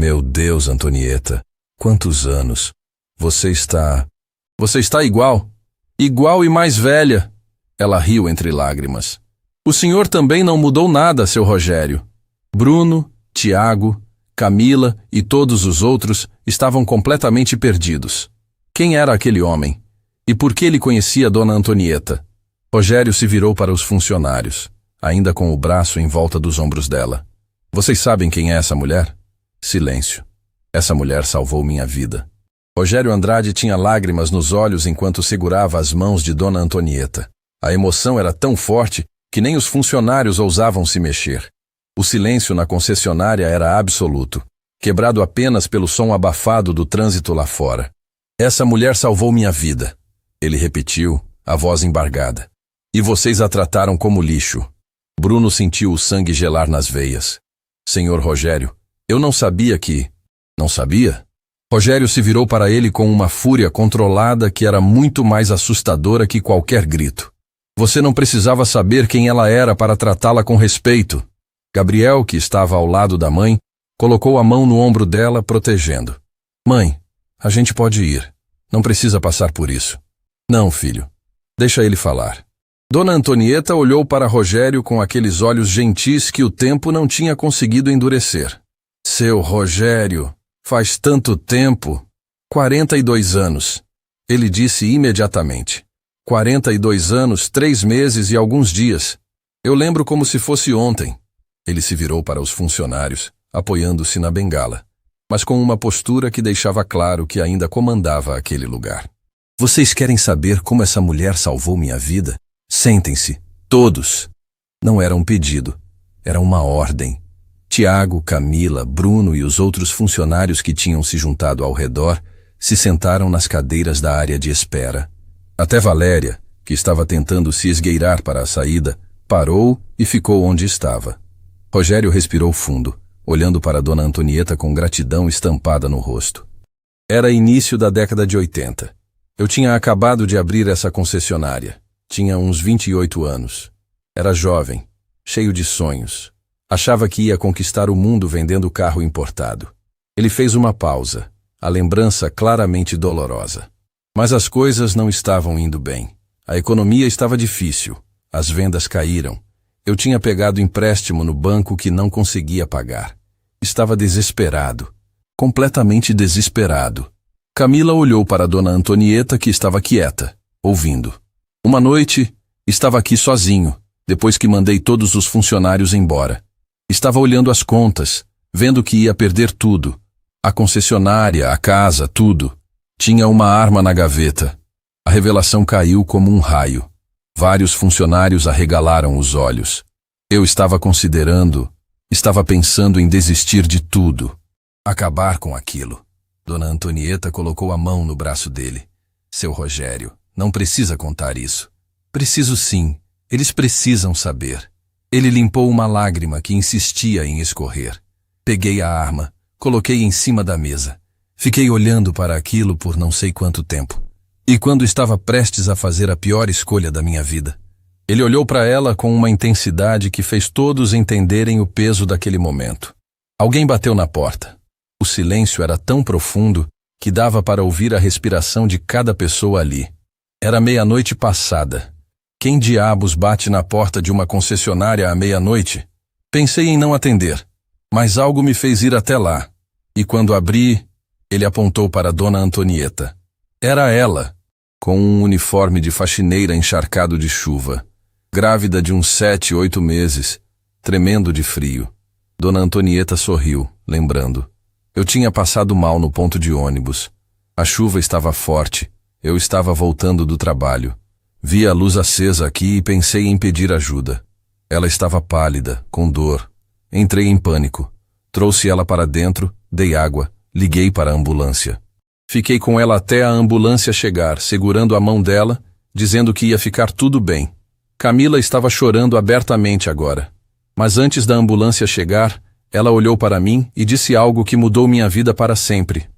Meu Deus, Antonieta, quantos anos! Você está igual. Igual e mais velha. Ela riu entre lágrimas. O senhor também não mudou nada, seu Rogério. Bruno, Tiago, Camila e todos os outros estavam completamente perdidos. Quem era aquele homem? E por que ele conhecia Dona Antonieta? Rogério se virou para os funcionários, ainda com o braço em volta dos ombros dela. Vocês sabem quem é essa mulher? Silêncio. Essa mulher salvou minha vida. Rogério Andrade tinha lágrimas nos olhos enquanto segurava as mãos de Dona Antonieta. A emoção era tão forte que nem os funcionários ousavam se mexer. O silêncio na concessionária era absoluto, quebrado apenas pelo som abafado do trânsito lá fora. Essa mulher salvou minha vida. Ele repetiu, a voz embargada. E vocês a trataram como lixo. Bruno sentiu o sangue gelar nas veias. Senhor Rogério, eu não sabia que... Não sabia? Rogério se virou para ele com uma fúria controlada que era muito mais assustadora que qualquer grito. Você não precisava saber quem ela era para tratá-la com respeito. Gabriel, que estava ao lado da mãe, colocou a mão no ombro dela, protegendo. Mãe, a gente pode ir. Não precisa passar por isso. Não, filho. Deixa ele falar. Dona Antonieta olhou para Rogério com aqueles olhos gentis que o tempo não tinha conseguido endurecer. Seu Rogério, faz tanto tempo. 42 anos. Ele disse imediatamente. 42 anos, 3 meses e alguns dias. Eu lembro como se fosse ontem. Ele se virou para os funcionários, apoiando-se na bengala, mas com uma postura que deixava claro que ainda comandava aquele lugar. Vocês querem saber como essa mulher salvou minha vida? Sentem-se, todos. Não era um pedido, era uma ordem. Tiago, Camila, Bruno e os outros funcionários que tinham se juntado ao redor se sentaram nas cadeiras da área de espera. Até Valéria, que estava tentando se esgueirar para a saída, parou e ficou onde estava. Rogério respirou fundo, olhando para Dona Antonieta com gratidão estampada no rosto. Era início da década de 80. Eu tinha acabado de abrir essa concessionária. Tinha uns 28 anos. Era jovem, cheio de sonhos. Achava que ia conquistar o mundo vendendo carro importado. Ele fez uma pausa, a lembrança claramente dolorosa. Mas as coisas não estavam indo bem. A economia estava difícil. As vendas caíram. Eu tinha pegado empréstimo no banco que não conseguia pagar. Estava desesperado. Completamente desesperado. Camila olhou para Dona Antonieta, que estava quieta, ouvindo. Uma noite, estava aqui sozinho, depois que mandei todos os funcionários embora. Estava olhando as contas, vendo que ia perder tudo. A concessionária, a casa, tudo. Tinha uma arma na gaveta. A revelação caiu como um raio. Vários funcionários arregalaram os olhos. Eu estava pensando em desistir de tudo. Acabar com aquilo. Dona Antonieta colocou a mão no braço dele. Seu Rogério, não precisa contar isso. Preciso sim, eles precisam saber. Ele limpou uma lágrima que insistia em escorrer. Peguei a arma, coloquei em cima da mesa. Fiquei olhando para aquilo por não sei quanto tempo. E quando estava prestes a fazer a pior escolha da minha vida, ele olhou para ela com uma intensidade que fez todos entenderem o peso daquele momento. Alguém bateu na porta. O silêncio era tão profundo que dava para ouvir a respiração de cada pessoa ali. Era meia-noite passada. Quem diabos bate na porta de uma concessionária à meia-noite? Pensei em não atender, mas algo me fez ir até lá. E quando abri, ele apontou para Dona Antonieta. Era ela, com um uniforme de faxineira encharcado de chuva, grávida de uns 7, 8 meses, tremendo de frio. Dona Antonieta sorriu, lembrando. Eu tinha passado mal no ponto de ônibus. A chuva estava forte. Eu estava voltando do trabalho. Vi a luz acesa aqui e pensei em pedir ajuda. Ela estava pálida, com dor. Entrei em pânico. Trouxe ela para dentro, dei água, liguei para a ambulância. Fiquei com ela até a ambulância chegar, segurando a mão dela, dizendo que ia ficar tudo bem. Camila estava chorando abertamente agora. Mas antes da ambulância chegar, ela olhou para mim e disse algo que mudou minha vida para sempre.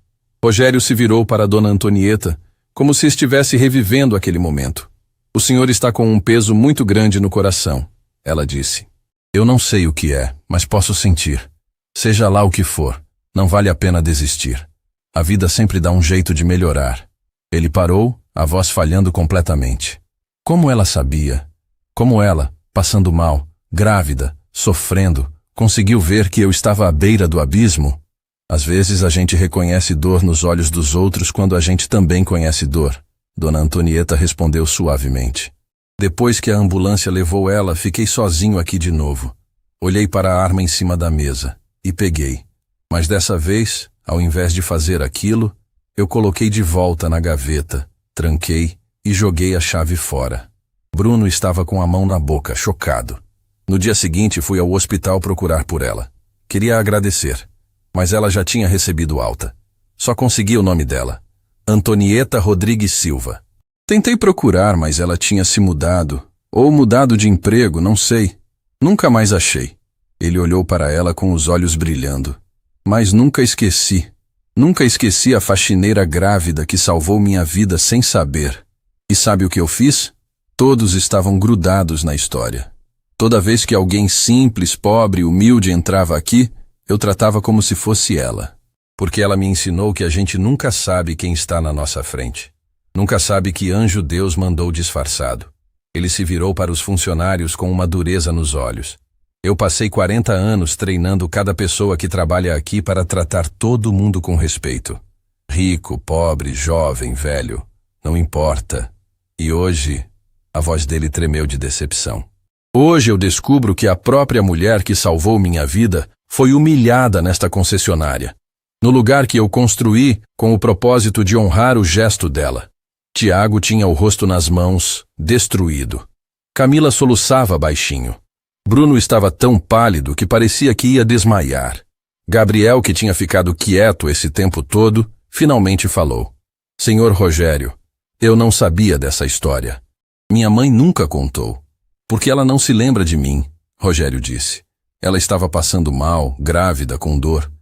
Rogério se virou para Dona Antonieta, como se estivesse revivendo aquele momento. O senhor está com um peso muito grande no coração, ela disse. Eu não sei o que é, mas posso sentir. Seja lá o que for, não vale a pena desistir. A vida sempre dá um jeito de melhorar. Ele parou, a voz falhando completamente. Como ela sabia? Como ela, passando mal, grávida, sofrendo, conseguiu ver que eu estava à beira do abismo? Às vezes a gente reconhece dor nos olhos dos outros quando a gente também conhece dor. Dona Antonieta respondeu suavemente. Depois que a ambulância levou ela, fiquei sozinho aqui de novo. Olhei para a arma em cima da mesa e peguei. Mas dessa vez, ao invés de fazer aquilo, eu coloquei de volta na gaveta, tranquei e joguei a chave fora. Bruno estava com a mão na boca, chocado. No dia seguinte fui ao hospital procurar por ela. Queria agradecer, mas ela já tinha recebido alta. Só consegui o nome dela. Antonieta Rodrigues Silva. Tentei procurar, mas ela tinha se mudado. Ou mudado de emprego, não sei. Nunca mais achei. Ele olhou para ela com os olhos brilhando. Mas nunca esqueci. Nunca esqueci a faxineira grávida que salvou minha vida sem saber. E sabe o que eu fiz? Todos estavam grudados na história. Toda vez que alguém simples, pobre, humilde entrava aqui, eu tratava como se fosse ela. Porque ela me ensinou que a gente nunca sabe quem está na nossa frente. Nunca sabe que anjo Deus mandou disfarçado. Ele se virou para os funcionários com uma dureza nos olhos. Eu passei 40 anos treinando cada pessoa que trabalha aqui para tratar todo mundo com respeito. Rico, pobre, jovem, velho, não importa. E hoje, a voz dele tremeu de decepção. Hoje eu descubro que a própria mulher que salvou minha vida foi humilhada nesta concessionária, no lugar que eu construí com o propósito de honrar o gesto dela. Tiago tinha o rosto nas mãos, destruído. Camila soluçava baixinho. Bruno estava tão pálido que parecia que ia desmaiar. Gabriel, que tinha ficado quieto esse tempo todo, finalmente falou. Senhor Rogério, eu não sabia dessa história. Minha mãe nunca contou. Porque ela não se lembra de mim, Rogério disse. Ela estava passando mal, grávida, com dor.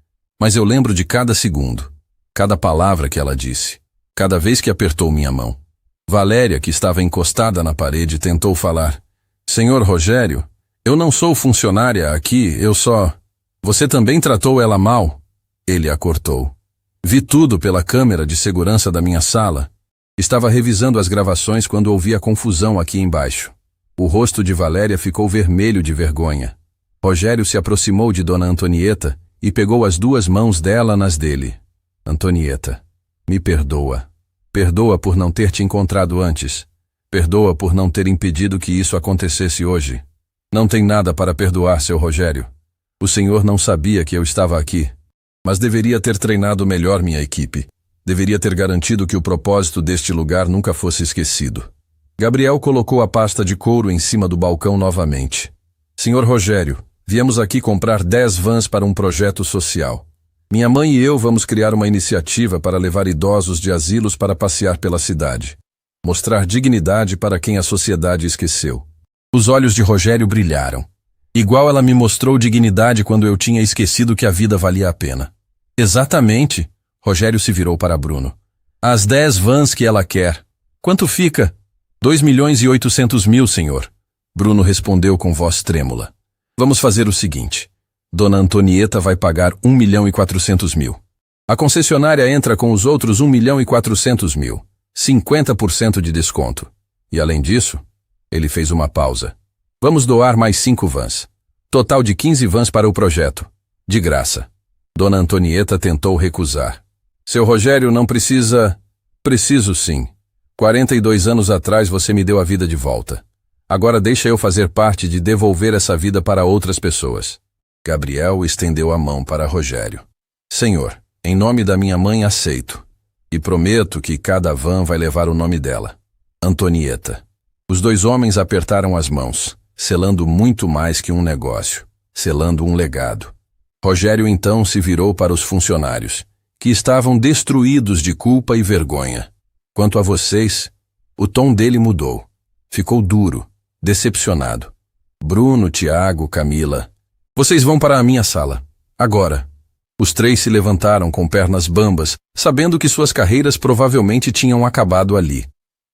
Mas eu lembro de cada segundo, cada palavra que ela disse, cada vez que apertou minha mão. Valéria, que estava encostada na parede, tentou falar. Senhor Rogério, eu não sou funcionária aqui, eu só... Você também tratou ela mal? Ele a cortou. Vi tudo pela câmera de segurança da minha sala. Estava revisando as gravações quando ouvi a confusão aqui embaixo. O rosto de Valéria ficou vermelho de vergonha. Rogério se aproximou de Dona Antonieta e pegou as duas mãos dela nas dele. Antonieta, Me perdoa. Perdoa por não ter te encontrado antes. Perdoa por não ter impedido que isso acontecesse hoje. Não tem nada para perdoar, seu Rogério. O senhor não sabia que eu estava aqui. Mas deveria ter treinado melhor minha equipe. Deveria ter garantido que o propósito deste lugar nunca fosse esquecido. Gabriel colocou a pasta de couro em cima do balcão novamente. Senhor Rogério, viemos aqui comprar 10 vans para um projeto social. Minha mãe e eu vamos criar uma iniciativa para levar idosos de asilos para passear pela cidade. Mostrar dignidade para quem a sociedade esqueceu. Os olhos de Rogério brilharam. Igual ela me mostrou dignidade quando eu tinha esquecido que a vida valia a pena. Exatamente. Rogério se virou para Bruno. As 10 vans que ela quer. Quanto fica? 2.800.000, senhor. Bruno respondeu com voz trêmula. Vamos fazer o seguinte. Dona Antonieta vai pagar 1.400.000. A concessionária entra com os outros 1.400.000. 50% de desconto. E além disso, ele fez uma pausa. Vamos doar mais 5 vans. Total de 15 vans para o projeto. De graça. Dona Antonieta tentou recusar. Seu Rogério não precisa... Preciso sim. 42 anos atrás você me deu a vida de volta. Agora deixa eu fazer parte de devolver essa vida para outras pessoas. Gabriel estendeu a mão para Rogério. Senhor, em nome da minha mãe aceito. E prometo que cada van vai levar o nome dela. Antonieta. Os 2 homens apertaram as mãos, selando muito mais que um negócio, selando um legado. Rogério então se virou para os funcionários, que estavam destruídos de culpa e vergonha. Quanto a vocês, o tom dele mudou. Ficou duro, decepcionado. Bruno, Tiago, Camila, vocês vão para a minha sala. Agora. Os 3 se levantaram com pernas bambas, sabendo que suas carreiras provavelmente tinham acabado ali.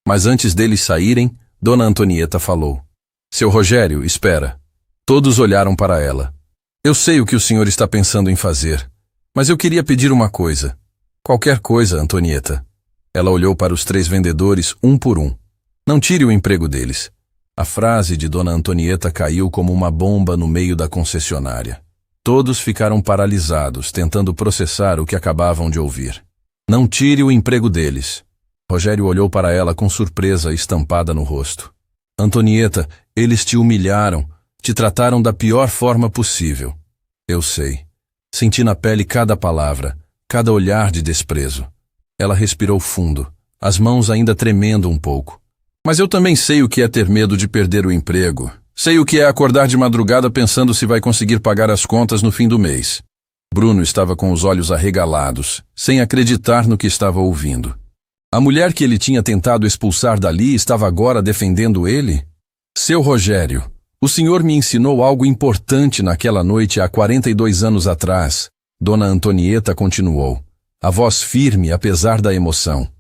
Mas antes deles saírem, Dona Antonieta falou. Seu Rogério, espera. Todos olharam para ela. Eu sei o que o senhor está pensando em fazer, mas eu queria pedir uma coisa. Qualquer coisa, Antonieta. Ela olhou para os 3 vendedores, um por um. Não tire o emprego deles. A frase de Dona Antonieta caiu como uma bomba no meio da concessionária. Todos ficaram paralisados, tentando processar o que acabavam de ouvir. Não tire o emprego deles. Rogério olhou para ela com surpresa estampada no rosto. Antonieta, eles te humilharam, te trataram da pior forma possível. Eu sei. Senti na pele cada palavra, cada olhar de desprezo. Ela respirou fundo, as mãos ainda tremendo um pouco. Mas eu também sei o que é ter medo de perder o emprego. Sei o que é acordar de madrugada pensando se vai conseguir pagar as contas no fim do mês. Bruno estava com os olhos arregalados, sem acreditar no que estava ouvindo. A mulher que ele tinha tentado expulsar dali estava agora defendendo ele? Seu Rogério, o senhor me ensinou algo importante naquela noite há 42 anos atrás. Dona Antonieta continuou, a voz firme apesar da emoção.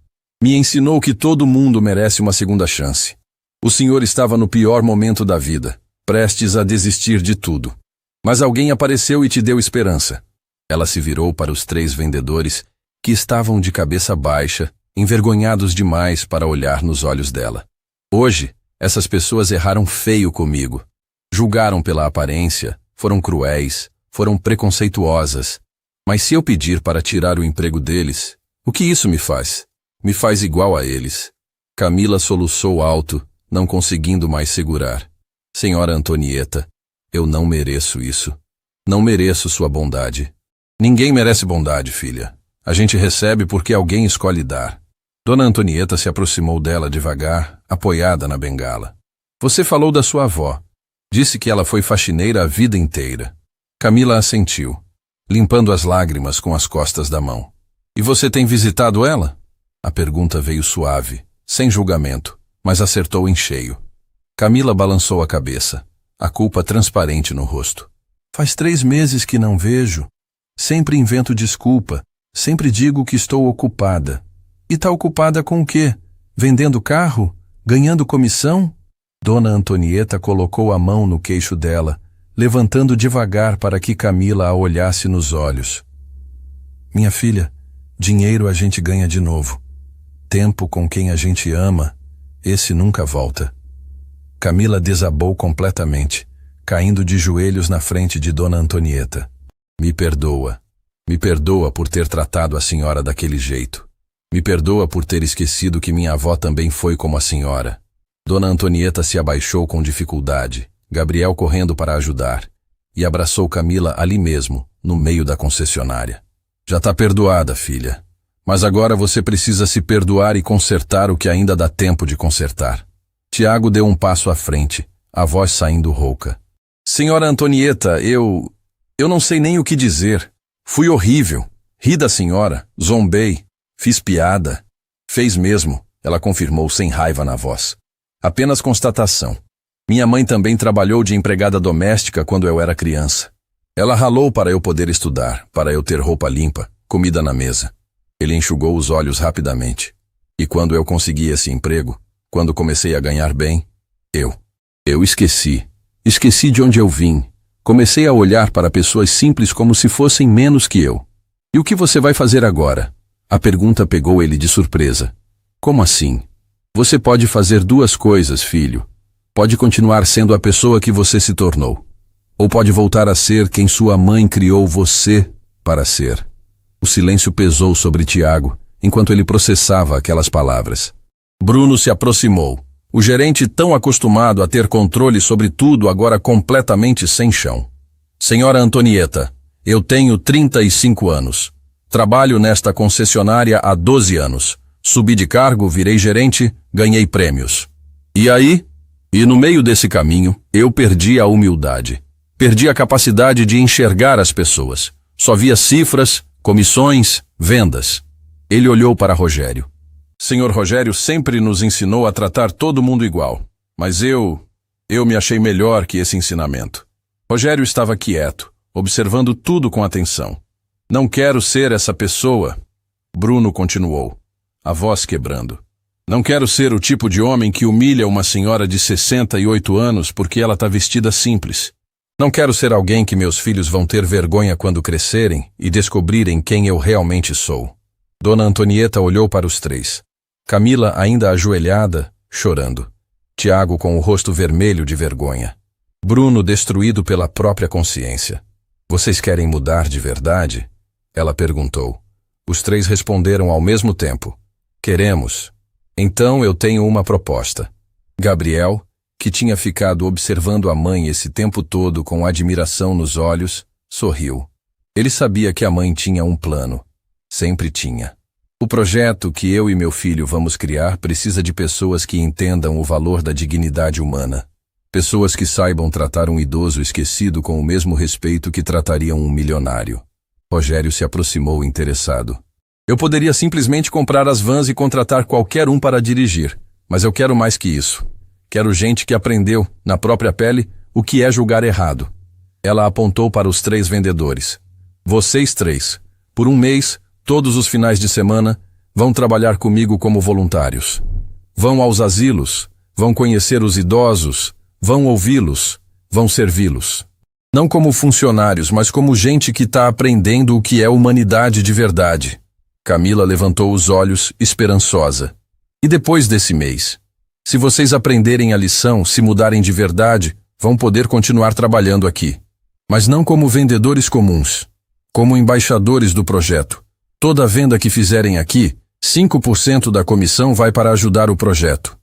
Me ensinou que todo mundo merece uma segunda chance. O senhor estava no pior momento da vida, prestes a desistir de tudo. Mas alguém apareceu e te deu esperança. Ela se virou para os 3 vendedores, que estavam de cabeça baixa, envergonhados demais para olhar nos olhos dela. Hoje, essas pessoas erraram feio comigo. Julgaram pela aparência, foram cruéis, foram preconceituosas. Mas se eu pedir para tirar o emprego deles, o que isso me faz? Me faz igual a eles. Camila soluçou alto, não conseguindo mais segurar. Senhora Antonieta, eu não mereço isso. Não mereço sua bondade. Ninguém merece bondade, filha. A gente recebe porque alguém escolhe dar. Dona Antonieta se aproximou dela devagar, apoiada na bengala. Você falou da sua avó. Disse que ela foi faxineira a vida inteira. Camila assentiu, limpando as lágrimas com as costas da mão. E você tem visitado ela? A pergunta veio suave, sem julgamento, mas acertou em cheio. Camila balançou a cabeça, a culpa transparente no rosto. Faz 3 meses que não vejo. Sempre invento desculpa, sempre digo que estou ocupada. E tá ocupada com o quê? Vendendo carro? Ganhando comissão? Dona Antonieta colocou a mão no queixo dela, levantando devagar para que Camila a olhasse nos olhos. Minha filha, dinheiro a gente ganha de novo. Tempo com quem a gente ama, esse nunca volta. Camila desabou completamente, caindo de joelhos na frente de Dona Antonieta. Me perdoa por ter tratado a senhora daquele jeito. Me perdoa por ter esquecido que minha avó também foi como a senhora. Dona Antonieta se abaixou com dificuldade, Gabriel correndo para ajudar, e abraçou Camila ali mesmo, no meio da concessionária. Já tá perdoada, filha. Mas agora você precisa se perdoar e consertar o que ainda dá tempo de consertar. Tiago deu um passo à frente, a voz saindo rouca. Senhora Antonieta, eu não sei nem o que dizer. Fui horrível. Ri da senhora, zombei, fiz piada. Fez mesmo, ela confirmou sem raiva na voz. Apenas constatação. Minha mãe também trabalhou de empregada doméstica quando eu era criança. Ela ralou para eu poder estudar, para eu ter roupa limpa, comida na mesa. Ele enxugou os olhos rapidamente. E quando eu consegui esse emprego, quando comecei a ganhar bem, eu esqueci. Esqueci de onde eu vim. Comecei a olhar para pessoas simples como se fossem menos que eu. E o que você vai fazer agora? A pergunta pegou ele de surpresa. Como assim? Você pode fazer duas coisas, filho. Pode continuar sendo a pessoa que você se tornou. Ou pode voltar a ser quem sua mãe criou você para ser. O silêncio pesou sobre Tiago, enquanto ele processava aquelas palavras. Bruno se aproximou. O gerente, tão acostumado a ter controle sobre tudo, agora completamente sem chão. Senhora Antonieta, eu tenho 35 anos. Trabalho nesta concessionária há 12 anos. Subi de cargo, virei gerente, ganhei prêmios. E aí? E no meio desse caminho, eu perdi a humildade. Perdi a capacidade de enxergar as pessoas. Só via cifras, comissões, vendas. Ele olhou para Rogério. Senhor Rogério sempre nos ensinou a tratar todo mundo igual. Mas eu me achei melhor que esse ensinamento. Rogério estava quieto, observando tudo com atenção. Não quero ser essa pessoa. Bruno continuou, a voz quebrando. Não quero ser o tipo de homem que humilha uma senhora de 68 anos porque ela está vestida simples. Não quero ser alguém que meus filhos vão ter vergonha quando crescerem e descobrirem quem eu realmente sou. Dona Antonieta olhou para os três. Camila ainda ajoelhada, chorando. Tiago com o rosto vermelho de vergonha. Bruno destruído pela própria consciência. Vocês querem mudar de verdade? Ela perguntou. Os três responderam ao mesmo tempo. Queremos. Então eu tenho uma proposta. Gabriel, que tinha ficado observando a mãe esse tempo todo com admiração nos olhos, sorriu. Ele sabia que a mãe tinha um plano. Sempre tinha. O projeto que eu e meu filho vamos criar precisa de pessoas que entendam o valor da dignidade humana. Pessoas que saibam tratar um idoso esquecido com o mesmo respeito que tratariam um milionário. Rogério se aproximou interessado. Eu poderia simplesmente comprar as vans e contratar qualquer um para dirigir, mas eu quero mais que isso. Quero gente que aprendeu, na própria pele, o que é julgar errado. Ela apontou para os três vendedores. Vocês três, por um mês, todos os finais de semana, vão trabalhar comigo como voluntários. Vão aos asilos, vão conhecer os idosos, vão ouvi-los, vão servi-los. Não como funcionários, mas como gente que está aprendendo o que é humanidade de verdade. Camila levantou os olhos, esperançosa. E depois desse mês? Se vocês aprenderem a lição, se mudarem de verdade, vão poder continuar trabalhando aqui. Mas não como vendedores comuns, como embaixadores do projeto. Toda venda que fizerem aqui, 5% da comissão vai para ajudar o projeto.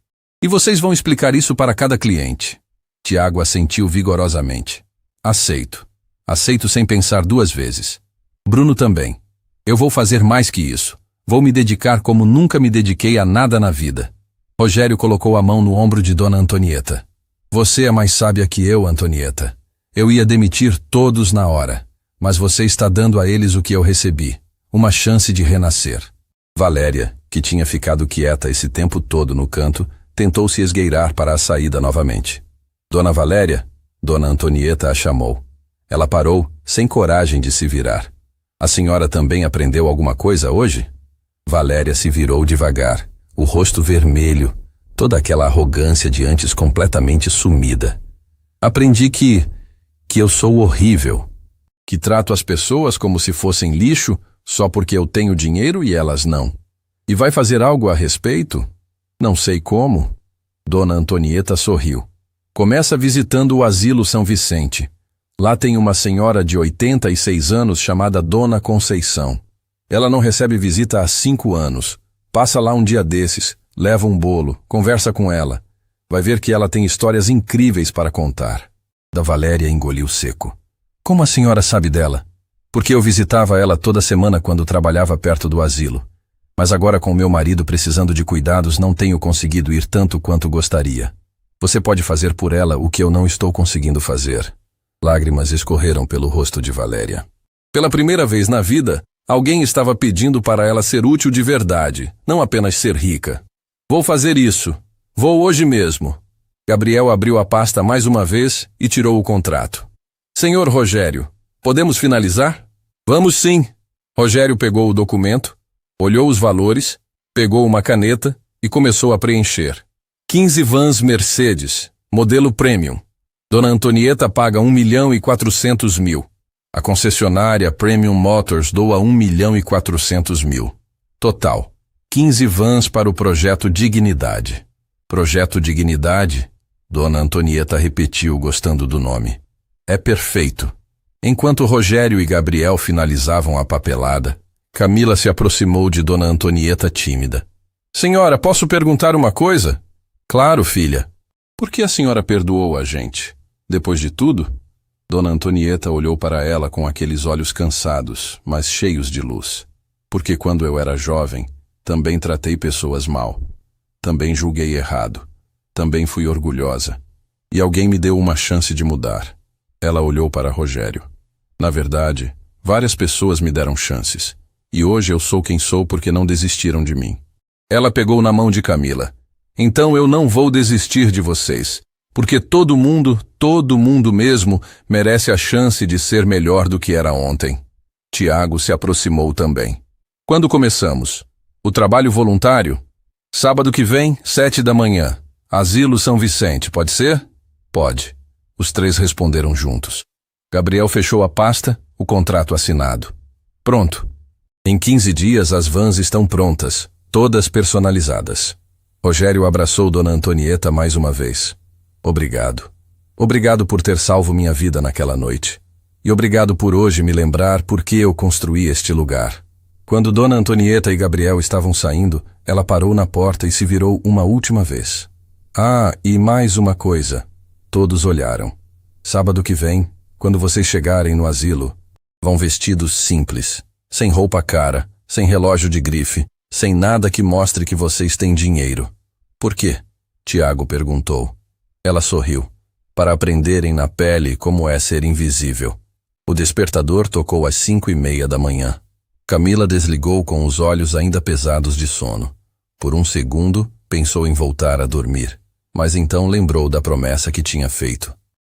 E vocês vão explicar isso para cada cliente. Tiago assentiu vigorosamente. Aceito. Aceito sem pensar duas vezes. Bruno também. Eu vou fazer mais que isso. Vou me dedicar como nunca me dediquei a nada na vida. Rogério colocou a mão no ombro de Dona Antonieta. Você é mais sábia que eu, Antonieta. Eu ia demitir todos na hora, mas você está dando a eles o que eu recebi. Uma chance de renascer. Valéria, que tinha ficado quieta esse tempo todo no canto, tentou se esgueirar para a saída novamente. Dona Valéria, Dona Antonieta a chamou. Ela parou, sem coragem de se virar. A senhora também aprendeu alguma coisa hoje? Valéria se virou devagar, o rosto vermelho, toda aquela arrogância de antes completamente sumida. Aprendi que eu sou horrível, que trato as pessoas como se fossem lixo, só porque eu tenho dinheiro e elas não. E vai fazer algo a respeito? Não sei como. Dona Antonieta sorriu. Começa visitando o Asilo São Vicente. Lá tem uma senhora de 86 anos chamada Dona Conceição. Ela não recebe visita há 5 anos. Passa lá um dia desses, leva um bolo, conversa com ela. Vai ver que ela tem histórias incríveis para contar. Da Valéria engoliu seco. Como a senhora sabe dela? Porque eu visitava ela toda semana quando trabalhava perto do asilo. Mas agora com meu marido precisando de cuidados não tenho conseguido ir tanto quanto gostaria. Você pode fazer por ela o que eu não estou conseguindo fazer. Lágrimas escorreram pelo rosto de Valéria. Pela primeira vez na vida, alguém estava pedindo para ela ser útil de verdade, não apenas ser rica. Vou fazer isso. Vou hoje mesmo. Gabriel abriu a pasta mais uma vez e tirou o contrato. Senhor Rogério, podemos finalizar? Vamos sim. Rogério pegou o documento, olhou os valores, pegou uma caneta e começou a preencher. 15 vans Mercedes, modelo Premium. Dona Antonieta paga 1.400.000. A concessionária Premium Motors doa 1.400.000. Total, 15 vans para o Projeto Dignidade. Projeto Dignidade? Dona Antonieta repetiu, gostando do nome. É perfeito. Enquanto Rogério e Gabriel finalizavam a papelada, Camila se aproximou de Dona Antonieta tímida. Senhora, posso perguntar uma coisa? Claro, filha. Por que a senhora perdoou a gente? Depois de tudo? Dona Antonieta olhou para ela com aqueles olhos cansados, mas cheios de luz. Porque quando eu era jovem, também tratei pessoas mal. Também julguei errado. Também fui orgulhosa. E alguém me deu uma chance de mudar. Ela olhou para Rogério. Na verdade, várias pessoas me deram chances. E hoje eu sou quem sou porque não desistiram de mim. Ela pegou na mão de Camila. Então eu não vou desistir de vocês. Porque todo mundo mesmo, merece a chance de ser melhor do que era ontem. Tiago se aproximou também. Quando começamos? O trabalho voluntário? Sábado que vem, 7 da manhã. Asilo São Vicente, pode ser? Pode. Os três responderam juntos. Gabriel fechou a pasta, o contrato assinado. Pronto. Em 15 dias as vans estão prontas, todas personalizadas. Rogério abraçou Dona Antonieta mais uma vez. Obrigado. Obrigado por ter salvo minha vida naquela noite. E obrigado por hoje me lembrar por que eu construí este lugar. Quando Dona Antonieta e Gabriel estavam saindo, ela parou na porta e se virou uma última vez. Ah, e mais uma coisa. Todos olharam. Sábado que vem, quando vocês chegarem no asilo, vão vestidos simples, sem roupa cara, sem relógio de grife, sem nada que mostre que vocês têm dinheiro. Por quê? Tiago perguntou. Ela sorriu. Para aprenderem na pele como é ser invisível. O despertador tocou às 5:30 da manhã. Camila desligou com os olhos ainda pesados de sono. Por um segundo, pensou em voltar a dormir. Mas então lembrou da promessa que tinha feito.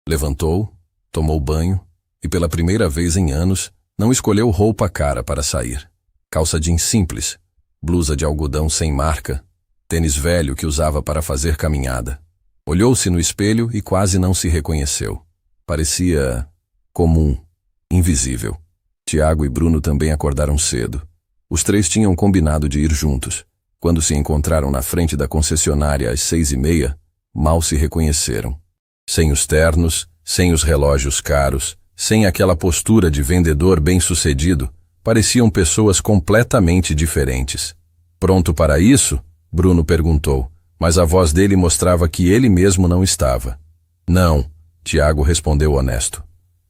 Levantou, tomou banho e pela primeira vez em anos, não escolheu roupa cara para sair. Calça jeans simples, blusa de algodão sem marca, tênis velho que usava para fazer caminhada. Olhou-se no espelho e quase não se reconheceu. Parecia comum, invisível. Tiago e Bruno também acordaram cedo. Os três tinham combinado de ir juntos. Quando se encontraram na frente da concessionária às 6:30, mal se reconheceram. Sem os ternos, sem os relógios caros, sem aquela postura de vendedor bem-sucedido, pareciam pessoas completamente diferentes. Pronto para isso? Bruno perguntou, mas a voz dele mostrava que ele mesmo não estava. Não, Tiago respondeu honesto.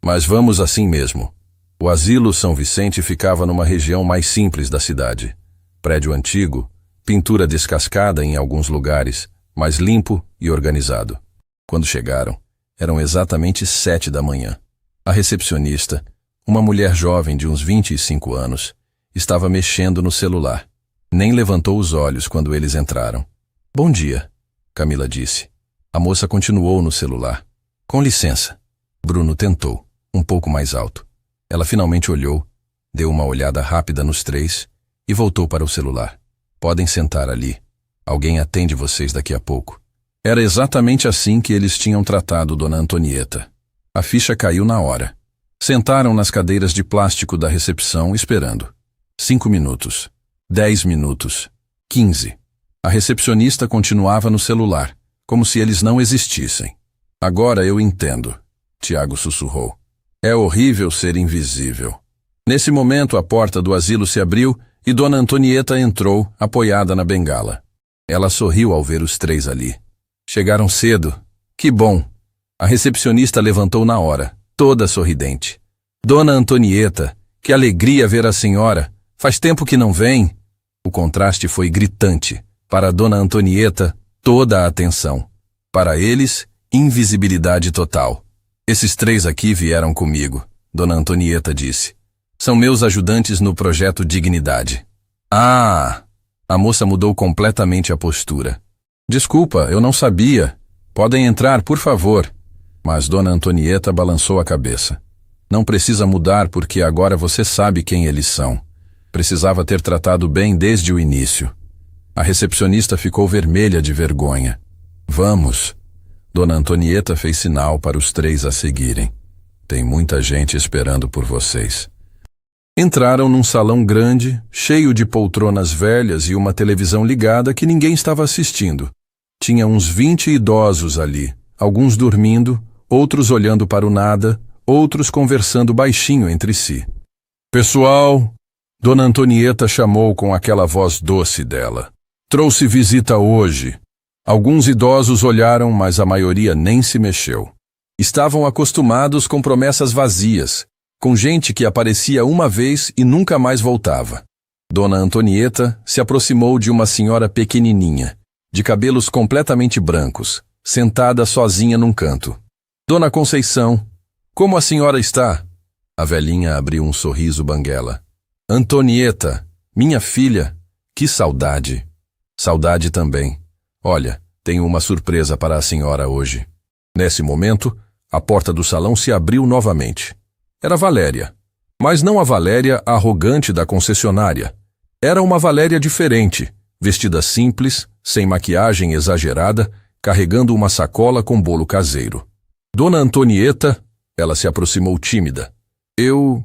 Mas vamos assim mesmo. O asilo São Vicente ficava numa região mais simples da cidade. Prédio antigo, pintura descascada em alguns lugares, mas limpo e organizado. Quando chegaram, eram exatamente 7 da manhã. A recepcionista, uma mulher jovem de uns 25 anos, estava mexendo no celular. Nem levantou os olhos quando eles entraram. Bom dia, Camila disse. A moça continuou no celular. Com licença. Bruno tentou, um pouco mais alto. Ela finalmente olhou, deu uma olhada rápida nos três e voltou para o celular. Podem sentar ali. Alguém atende vocês daqui a pouco. Era exatamente assim que eles tinham tratado Dona Antonieta. A ficha caiu na hora. Sentaram nas cadeiras de plástico da recepção esperando. 5 minutos. 10 minutos. 15. A recepcionista continuava no celular, como se eles não existissem. Agora eu entendo, Tiago sussurrou. É horrível ser invisível. Nesse momento a porta do asilo se abriu e Dona Antonieta entrou, apoiada na bengala. Ela sorriu ao ver os três ali. Chegaram cedo. Que bom! A recepcionista levantou na hora, toda sorridente. Dona Antonieta, que alegria ver a senhora! Faz tempo que não vem? O contraste foi gritante. Para Dona Antonieta, toda a atenção. Para eles, invisibilidade total. Esses três aqui vieram comigo, Dona Antonieta disse. São meus ajudantes no projeto Dignidade. Ah! A moça mudou completamente a postura. Desculpa, eu não sabia. Podem entrar, por favor. Mas Dona Antonieta balançou a cabeça. Não precisa mudar porque agora você sabe quem eles são. Precisava ter tratado bem desde o início. A recepcionista ficou vermelha de vergonha. Vamos. Dona Antonieta fez sinal para os três a seguirem. Tem muita gente esperando por vocês. Entraram num salão grande, cheio de poltronas velhas e uma televisão ligada que ninguém estava assistindo. Tinha uns 20 idosos ali, alguns dormindo, outros olhando para o nada, outros conversando baixinho entre si. Pessoal, Dona Antonieta chamou com aquela voz doce dela. Trouxe visita hoje. Alguns idosos olharam, mas a maioria nem se mexeu. Estavam acostumados com promessas vazias, com gente que aparecia uma vez e nunca mais voltava. Dona Antonieta se aproximou de uma senhora pequenininha, de cabelos completamente brancos, sentada sozinha num canto. Dona Conceição, como a senhora está? A velhinha abriu um sorriso banguela. Antonieta, minha filha, que saudade. Saudade também. Olha, tenho uma surpresa para a senhora hoje. Nesse momento, a porta do salão se abriu novamente. Era Valéria, mas não a Valéria arrogante da concessionária. Era uma Valéria diferente, vestida simples, sem maquiagem exagerada, carregando uma sacola com bolo caseiro. Dona Antonieta, ela se aproximou tímida. Eu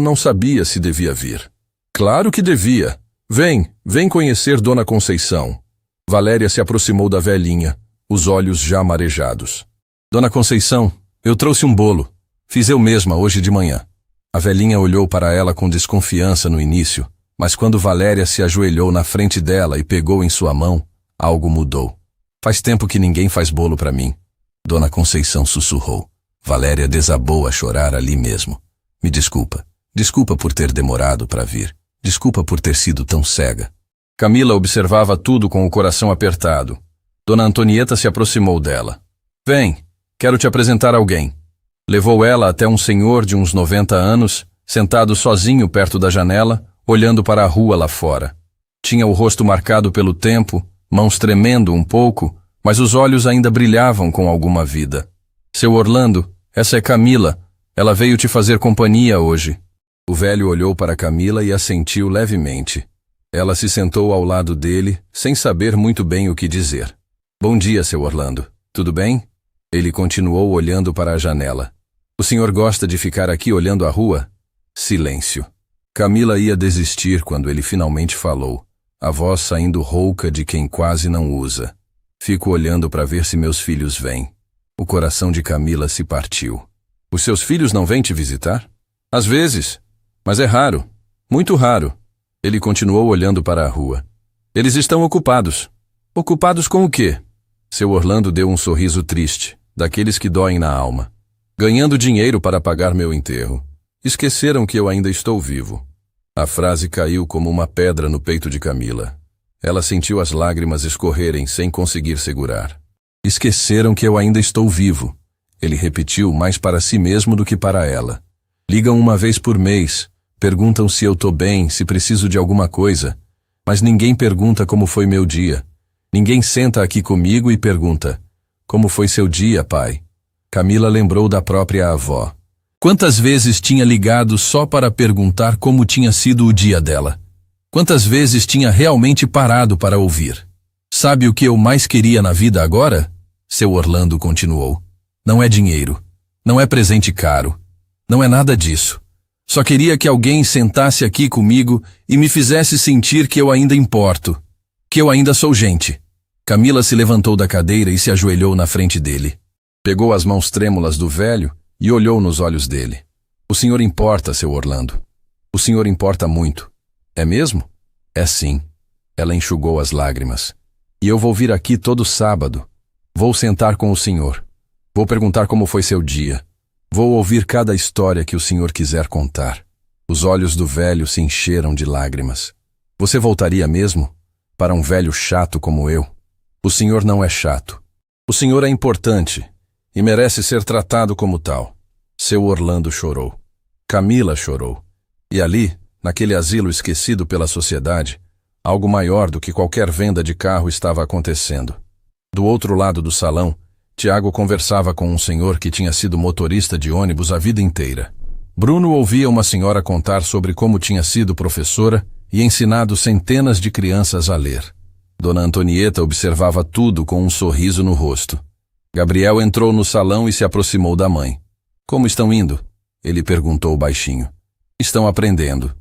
não sabia se devia vir. Claro que devia. Vem conhecer Dona Conceição. Valéria se aproximou da velhinha, os olhos já marejados. Dona Conceição, eu trouxe um bolo. Fiz eu mesma hoje de manhã. A velhinha olhou para ela com desconfiança no início, mas quando Valéria se ajoelhou na frente dela e pegou em sua mão, algo mudou. Faz tempo que ninguém faz bolo para mim. Dona Conceição sussurrou. Valéria desabou a chorar ali mesmo. Me desculpa. Desculpa por ter demorado para vir. Desculpa por ter sido tão cega. Camila observava tudo com o coração apertado. Dona Antonieta se aproximou dela. Vem, quero te apresentar alguém. Levou ela até um senhor de uns 90 anos, sentado sozinho perto da janela, olhando para a rua lá fora. Tinha o rosto marcado pelo tempo, mãos tremendo um pouco, mas os olhos ainda brilhavam com alguma vida. Seu Orlando, essa é Camila. Ela veio te fazer companhia hoje. O velho olhou para Camila e assentiu levemente. Ela se sentou ao lado dele, sem saber muito bem o que dizer. Bom dia, seu Orlando. Tudo bem? Ele continuou olhando para a janela. O senhor gosta de ficar aqui olhando a rua? Silêncio. Camila ia desistir quando ele finalmente falou, a voz saindo rouca de quem quase não usa. Fico olhando para ver se meus filhos vêm. O coração de Camila se partiu. Os seus filhos não vêm te visitar? Às vezes, mas é raro, muito raro. Ele continuou olhando para a rua. Eles estão ocupados. Ocupados com o quê? Seu Orlando deu um sorriso triste, daqueles que doem na alma. Ganhando dinheiro para pagar meu enterro. Esqueceram que eu ainda estou vivo. A frase caiu como uma pedra no peito de Camila. Ela sentiu as lágrimas escorrerem sem conseguir segurar. Esqueceram que eu ainda estou vivo. Ele repetiu mais para si mesmo do que para ela. Ligam uma vez por mês, perguntam se eu tô bem, se preciso de alguma coisa. Mas ninguém pergunta como foi meu dia. Ninguém senta aqui comigo e pergunta, como foi seu dia, pai? Camila lembrou da própria avó. Quantas vezes tinha ligado só para perguntar como tinha sido o dia dela? Quantas vezes tinha realmente parado para ouvir? Sabe o que eu mais queria na vida agora? Seu Orlando continuou. Não é dinheiro. Não é presente caro. Não é nada disso. Só queria que alguém sentasse aqui comigo e me fizesse sentir que eu ainda importo. Que eu ainda sou gente. Camila se levantou da cadeira e se ajoelhou na frente dele. Pegou as mãos trêmulas do velho e olhou nos olhos dele. O senhor importa, seu Orlando. O senhor importa muito. É mesmo? É sim. Ela enxugou as lágrimas. E eu vou vir aqui todo sábado. Vou sentar com o senhor. Vou perguntar como foi seu dia. Vou ouvir cada história que o senhor quiser contar. Os olhos do velho se encheram de lágrimas. Você voltaria mesmo? Para um velho chato como eu? O senhor não é chato. O senhor é importante e merece ser tratado como tal. Seu Orlando chorou. Camila chorou. E ali, naquele asilo esquecido pela sociedade, algo maior do que qualquer venda de carro estava acontecendo. Do outro lado do salão, Tiago conversava com um senhor que tinha sido motorista de ônibus a vida inteira. Bruno ouvia uma senhora contar sobre como tinha sido professora e ensinado centenas de crianças a ler. Dona Antonieta observava tudo com um sorriso no rosto. Gabriel entrou no salão e se aproximou da mãe. Como estão indo? Ele perguntou baixinho. Estão aprendendo.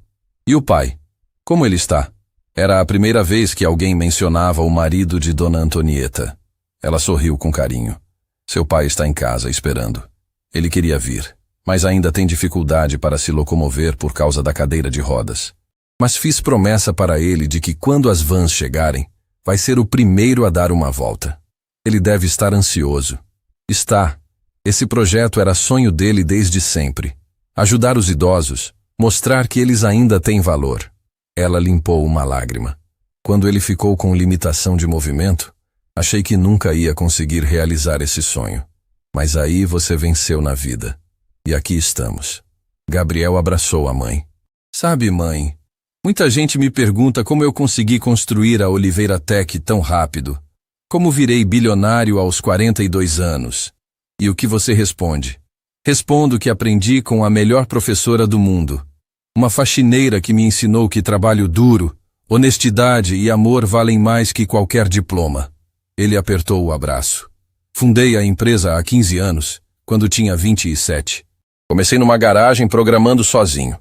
E o pai? Como ele está? Era a primeira vez que alguém mencionava o marido de Dona Antonieta. Ela sorriu com carinho. Seu pai está em casa esperando. Ele queria vir, mas ainda tem dificuldade para se locomover por causa da cadeira de rodas. Mas fiz promessa para ele de que quando as vans chegarem, vai ser o primeiro a dar uma volta. Ele deve estar ansioso. Está. Esse projeto era sonho dele desde sempre. Ajudar os idosos, mostrar que eles ainda têm valor. Ela limpou uma lágrima. Quando ele ficou com limitação de movimento, achei que nunca ia conseguir realizar esse sonho. Mas aí você venceu na vida. E aqui estamos. Gabriel abraçou a mãe. Sabe, mãe, muita gente me pergunta como eu consegui construir a Oliveira Tech tão rápido. Como virei bilionário aos 42 anos. E o que você responde? Respondo que aprendi com a melhor professora do mundo. Uma faxineira que me ensinou que trabalho duro, honestidade e amor valem mais que qualquer diploma. Ele apertou o abraço. Fundei a empresa há 15 anos, quando tinha 27. Comecei numa garagem programando sozinho.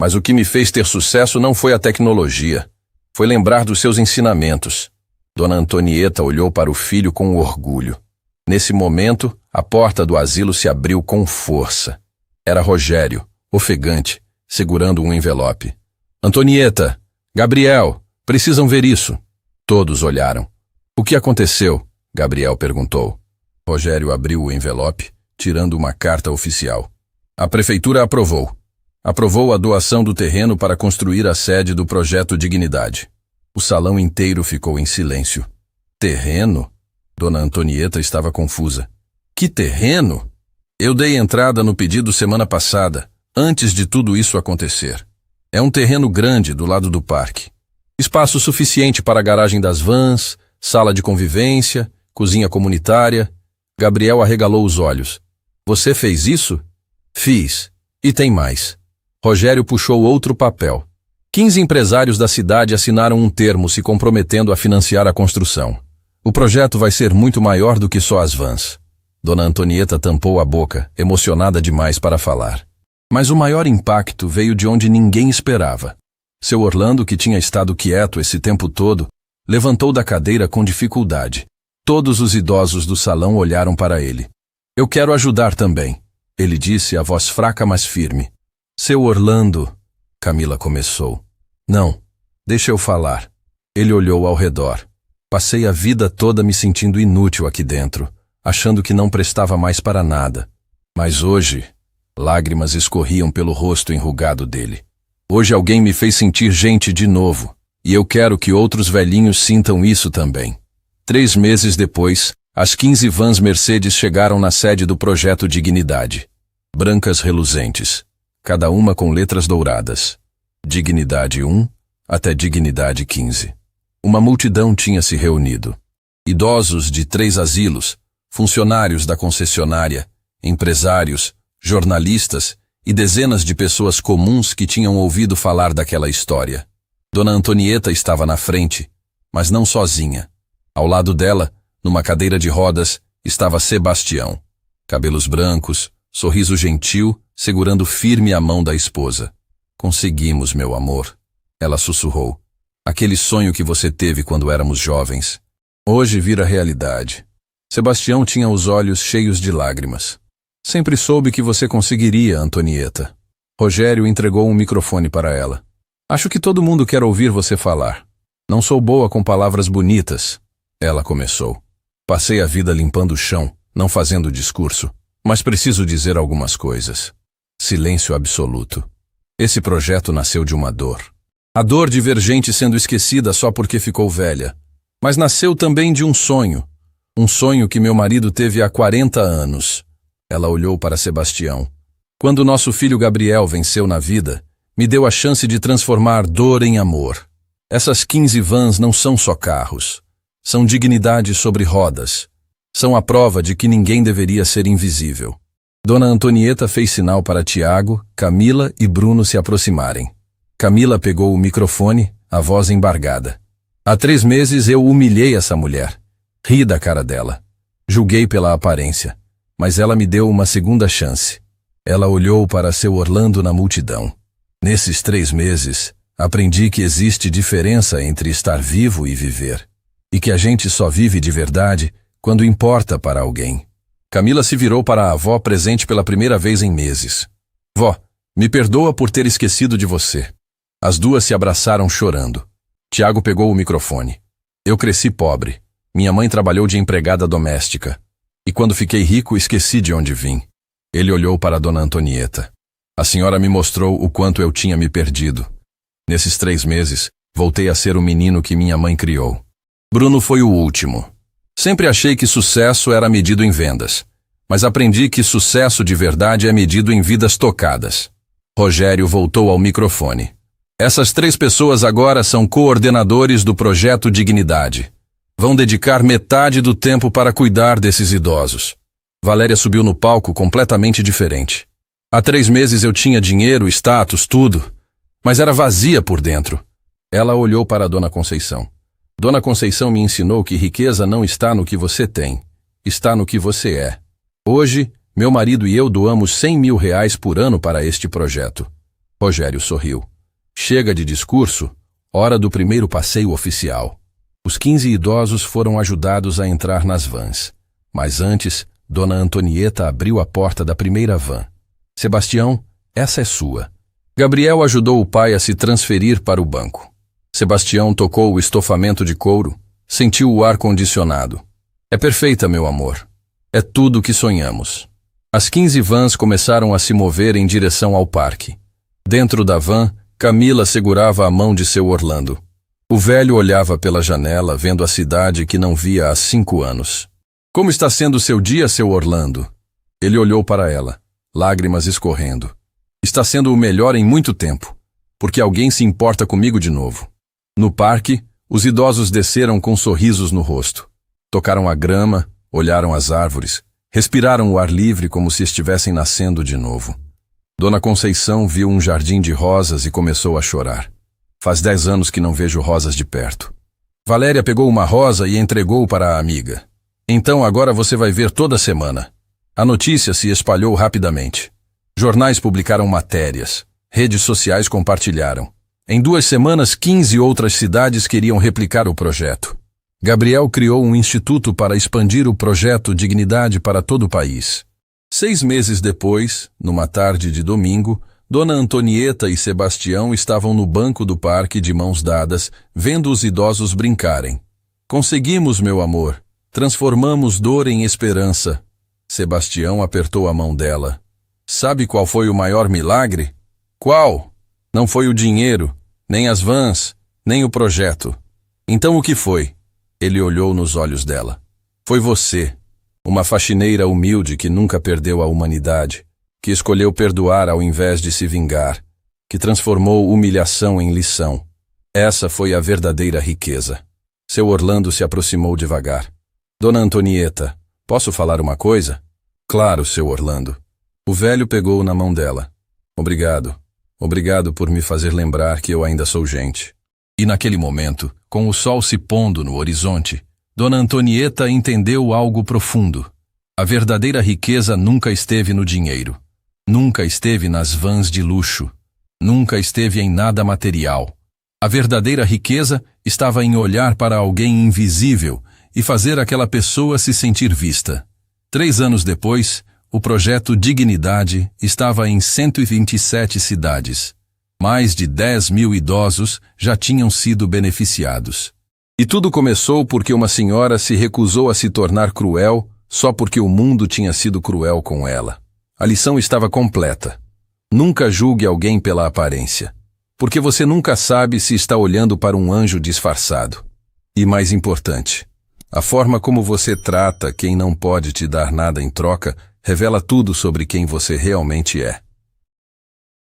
Mas o que me fez ter sucesso não foi a tecnologia. Foi lembrar dos seus ensinamentos. Dona Antonieta olhou para o filho com orgulho. Nesse momento, a porta do asilo se abriu com força. Era Rogério, ofegante, segurando um envelope. Antonieta, Gabriel, precisam ver isso. Todos olharam. O que aconteceu? Gabriel perguntou. Rogério abriu o envelope, tirando uma carta oficial. A prefeitura aprovou. Aprovou a doação do terreno para construir a sede do projeto Dignidade. O salão inteiro ficou em silêncio. Terreno? Dona Antonieta estava confusa. Que terreno? Eu dei entrada no pedido semana passada, antes de tudo isso acontecer. É um terreno grande do lado do parque. Espaço suficiente para a garagem das vans, sala de convivência, cozinha comunitária. Gabriel arregalou os olhos. Você fez isso? Fiz. E tem mais. Rogério puxou outro papel. 15 empresários da cidade assinaram um termo se comprometendo a financiar a construção. O projeto vai ser muito maior do que só as vans. Dona Antonieta tampou a boca, emocionada demais para falar. Mas o maior impacto veio de onde ninguém esperava. Seu Orlando, que tinha estado quieto esse tempo todo, levantou da cadeira com dificuldade. Todos os idosos do salão olharam para ele. Eu quero ajudar também, ele disse, a voz fraca mas firme. Seu Orlando, Camila começou. Não, deixa eu falar. Ele olhou ao redor. Passei a vida toda me sentindo inútil aqui dentro, achando que não prestava mais para nada. Mas hoje, lágrimas escorriam pelo rosto enrugado dele. Hoje alguém me fez sentir gente de novo, e eu quero que outros velhinhos sintam isso também. 3 meses depois, as 15 vans Mercedes chegaram na sede do projeto Dignidade. Brancas reluzentes, cada uma com letras douradas. Dignidade 1 até Dignidade 15. Uma multidão tinha se reunido. Idosos de 3 asilos, funcionários da concessionária, empresários, jornalistas e dezenas de pessoas comuns que tinham ouvido falar daquela história. Dona Antonieta estava na frente, mas não sozinha. Ao lado dela, numa cadeira de rodas, estava Sebastião. Cabelos brancos, sorriso gentil, segurando firme a mão da esposa. Conseguimos, meu amor, ela sussurrou. Aquele sonho que você teve quando éramos jovens. Hoje vira realidade. Sebastião tinha os olhos cheios de lágrimas. Sempre soube que você conseguiria, Antonieta. Rogério entregou um microfone para ela. Acho que todo mundo quer ouvir você falar. Não sou boa com palavras bonitas, ela começou. Passei a vida limpando o chão, não fazendo discurso, mas preciso dizer algumas coisas. Silêncio absoluto. Esse projeto nasceu de uma dor. A dor de ver gente sendo esquecida só porque ficou velha. Mas nasceu também de um sonho. Um sonho que meu marido teve há 40 anos. Ela olhou para Sebastião. Quando nosso filho Gabriel venceu na vida, me deu a chance de transformar dor em amor. Essas 15 vans não são só carros. São dignidade sobre rodas. São a prova de que ninguém deveria ser invisível. Dona Antonieta fez sinal para Tiago, Camila e Bruno se aproximarem. Camila pegou o microfone, a voz embargada. Há 3 meses eu humilhei essa mulher. Ri da cara dela. Julguei pela aparência. Mas ela me deu uma segunda chance. Ela olhou para seu Orlando na multidão. Nesses 3 meses, aprendi que existe diferença entre estar vivo e viver. E que a gente só vive de verdade quando importa para alguém. Camila se virou para a avó presente pela primeira vez em meses. Vó, me perdoa por ter esquecido de você. As duas se abraçaram chorando. Tiago pegou o microfone. Eu cresci pobre. Minha mãe trabalhou de empregada doméstica. E quando fiquei rico, esqueci de onde vim. Ele olhou para Dona Antonieta. A senhora me mostrou o quanto eu tinha me perdido. Nesses 3 meses, voltei a ser o menino que minha mãe criou. Bruno foi o último. Sempre achei que sucesso era medido em vendas. Mas aprendi que sucesso de verdade é medido em vidas tocadas. Rogério voltou ao microfone. Essas 3 pessoas agora são coordenadores do projeto Dignidade. Vão dedicar metade do tempo para cuidar desses idosos. Valéria subiu no palco completamente diferente. Há 3 meses eu tinha dinheiro, status, tudo, mas era vazia por dentro. Ela olhou para Dona Conceição. Dona Conceição me ensinou que riqueza não está no que você tem, está no que você é. Hoje, meu marido e eu doamos 100 mil reais por ano para este projeto. Rogério sorriu. Chega de discurso, hora do primeiro passeio oficial. Os 15 idosos foram ajudados a entrar nas vans. Mas antes, Dona Antonieta abriu a porta da primeira van. Sebastião, essa é sua. Gabriel ajudou o pai a se transferir para o banco. Sebastião tocou o estofamento de couro, sentiu o ar-condicionado. É perfeita, meu amor. É tudo o que sonhamos. As 15 vans começaram a se mover em direção ao parque. Dentro da van, Camila segurava a mão de seu Orlando. O velho olhava pela janela, vendo a cidade que não via há 5 anos. Como está sendo seu dia, seu Orlando? Ele olhou para ela, lágrimas escorrendo. Está sendo o melhor em muito tempo, porque alguém se importa comigo de novo. No parque, os idosos desceram com sorrisos no rosto. Tocaram a grama, olharam as árvores, respiraram o ar livre como se estivessem nascendo de novo. Dona Conceição viu um jardim de rosas e começou a chorar. Faz 10 anos que não vejo rosas de perto. Valéria pegou uma rosa e entregou para a amiga. Então agora você vai ver toda semana. A notícia se espalhou rapidamente. Jornais publicaram matérias. Redes sociais compartilharam. Em 2 semanas, 15 outras cidades queriam replicar o projeto. Gabriel criou um instituto para expandir o projeto Dignidade para todo o país. 6 meses depois, numa tarde de domingo, Dona Antonieta e Sebastião estavam no banco do parque de mãos dadas, vendo os idosos brincarem. Conseguimos, meu amor. Transformamos dor em esperança. Sebastião apertou a mão dela. Sabe qual foi o maior milagre? Qual? Não foi o dinheiro, nem as vans, nem o projeto. Então o que foi? Ele olhou nos olhos dela. Foi você, uma faxineira humilde que nunca perdeu a humanidade, que escolheu perdoar ao invés de se vingar, que transformou humilhação em lição. Essa foi a verdadeira riqueza. Seu Orlando se aproximou devagar. Dona Antonieta, posso falar uma coisa? Claro, seu Orlando. O velho pegou na mão dela. Obrigado. Obrigado por me fazer lembrar que eu ainda sou gente. E naquele momento, com o sol se pondo no horizonte, Dona Antonieta entendeu algo profundo. A verdadeira riqueza nunca esteve no dinheiro. Nunca esteve nas vans de luxo. Nunca esteve em nada material. A verdadeira riqueza estava em olhar para alguém invisível e fazer aquela pessoa se sentir vista. 3 anos depois, o projeto Dignidade estava em 127 cidades. Mais de 10.000 idosos já tinham sido beneficiados. E tudo começou porque uma senhora se recusou a se tornar cruel só porque o mundo tinha sido cruel com ela. A lição estava completa. Nunca julgue alguém pela aparência, porque você nunca sabe se está olhando para um anjo disfarçado. E mais importante, a forma como você trata quem não pode te dar nada em troca revela tudo sobre quem você realmente é.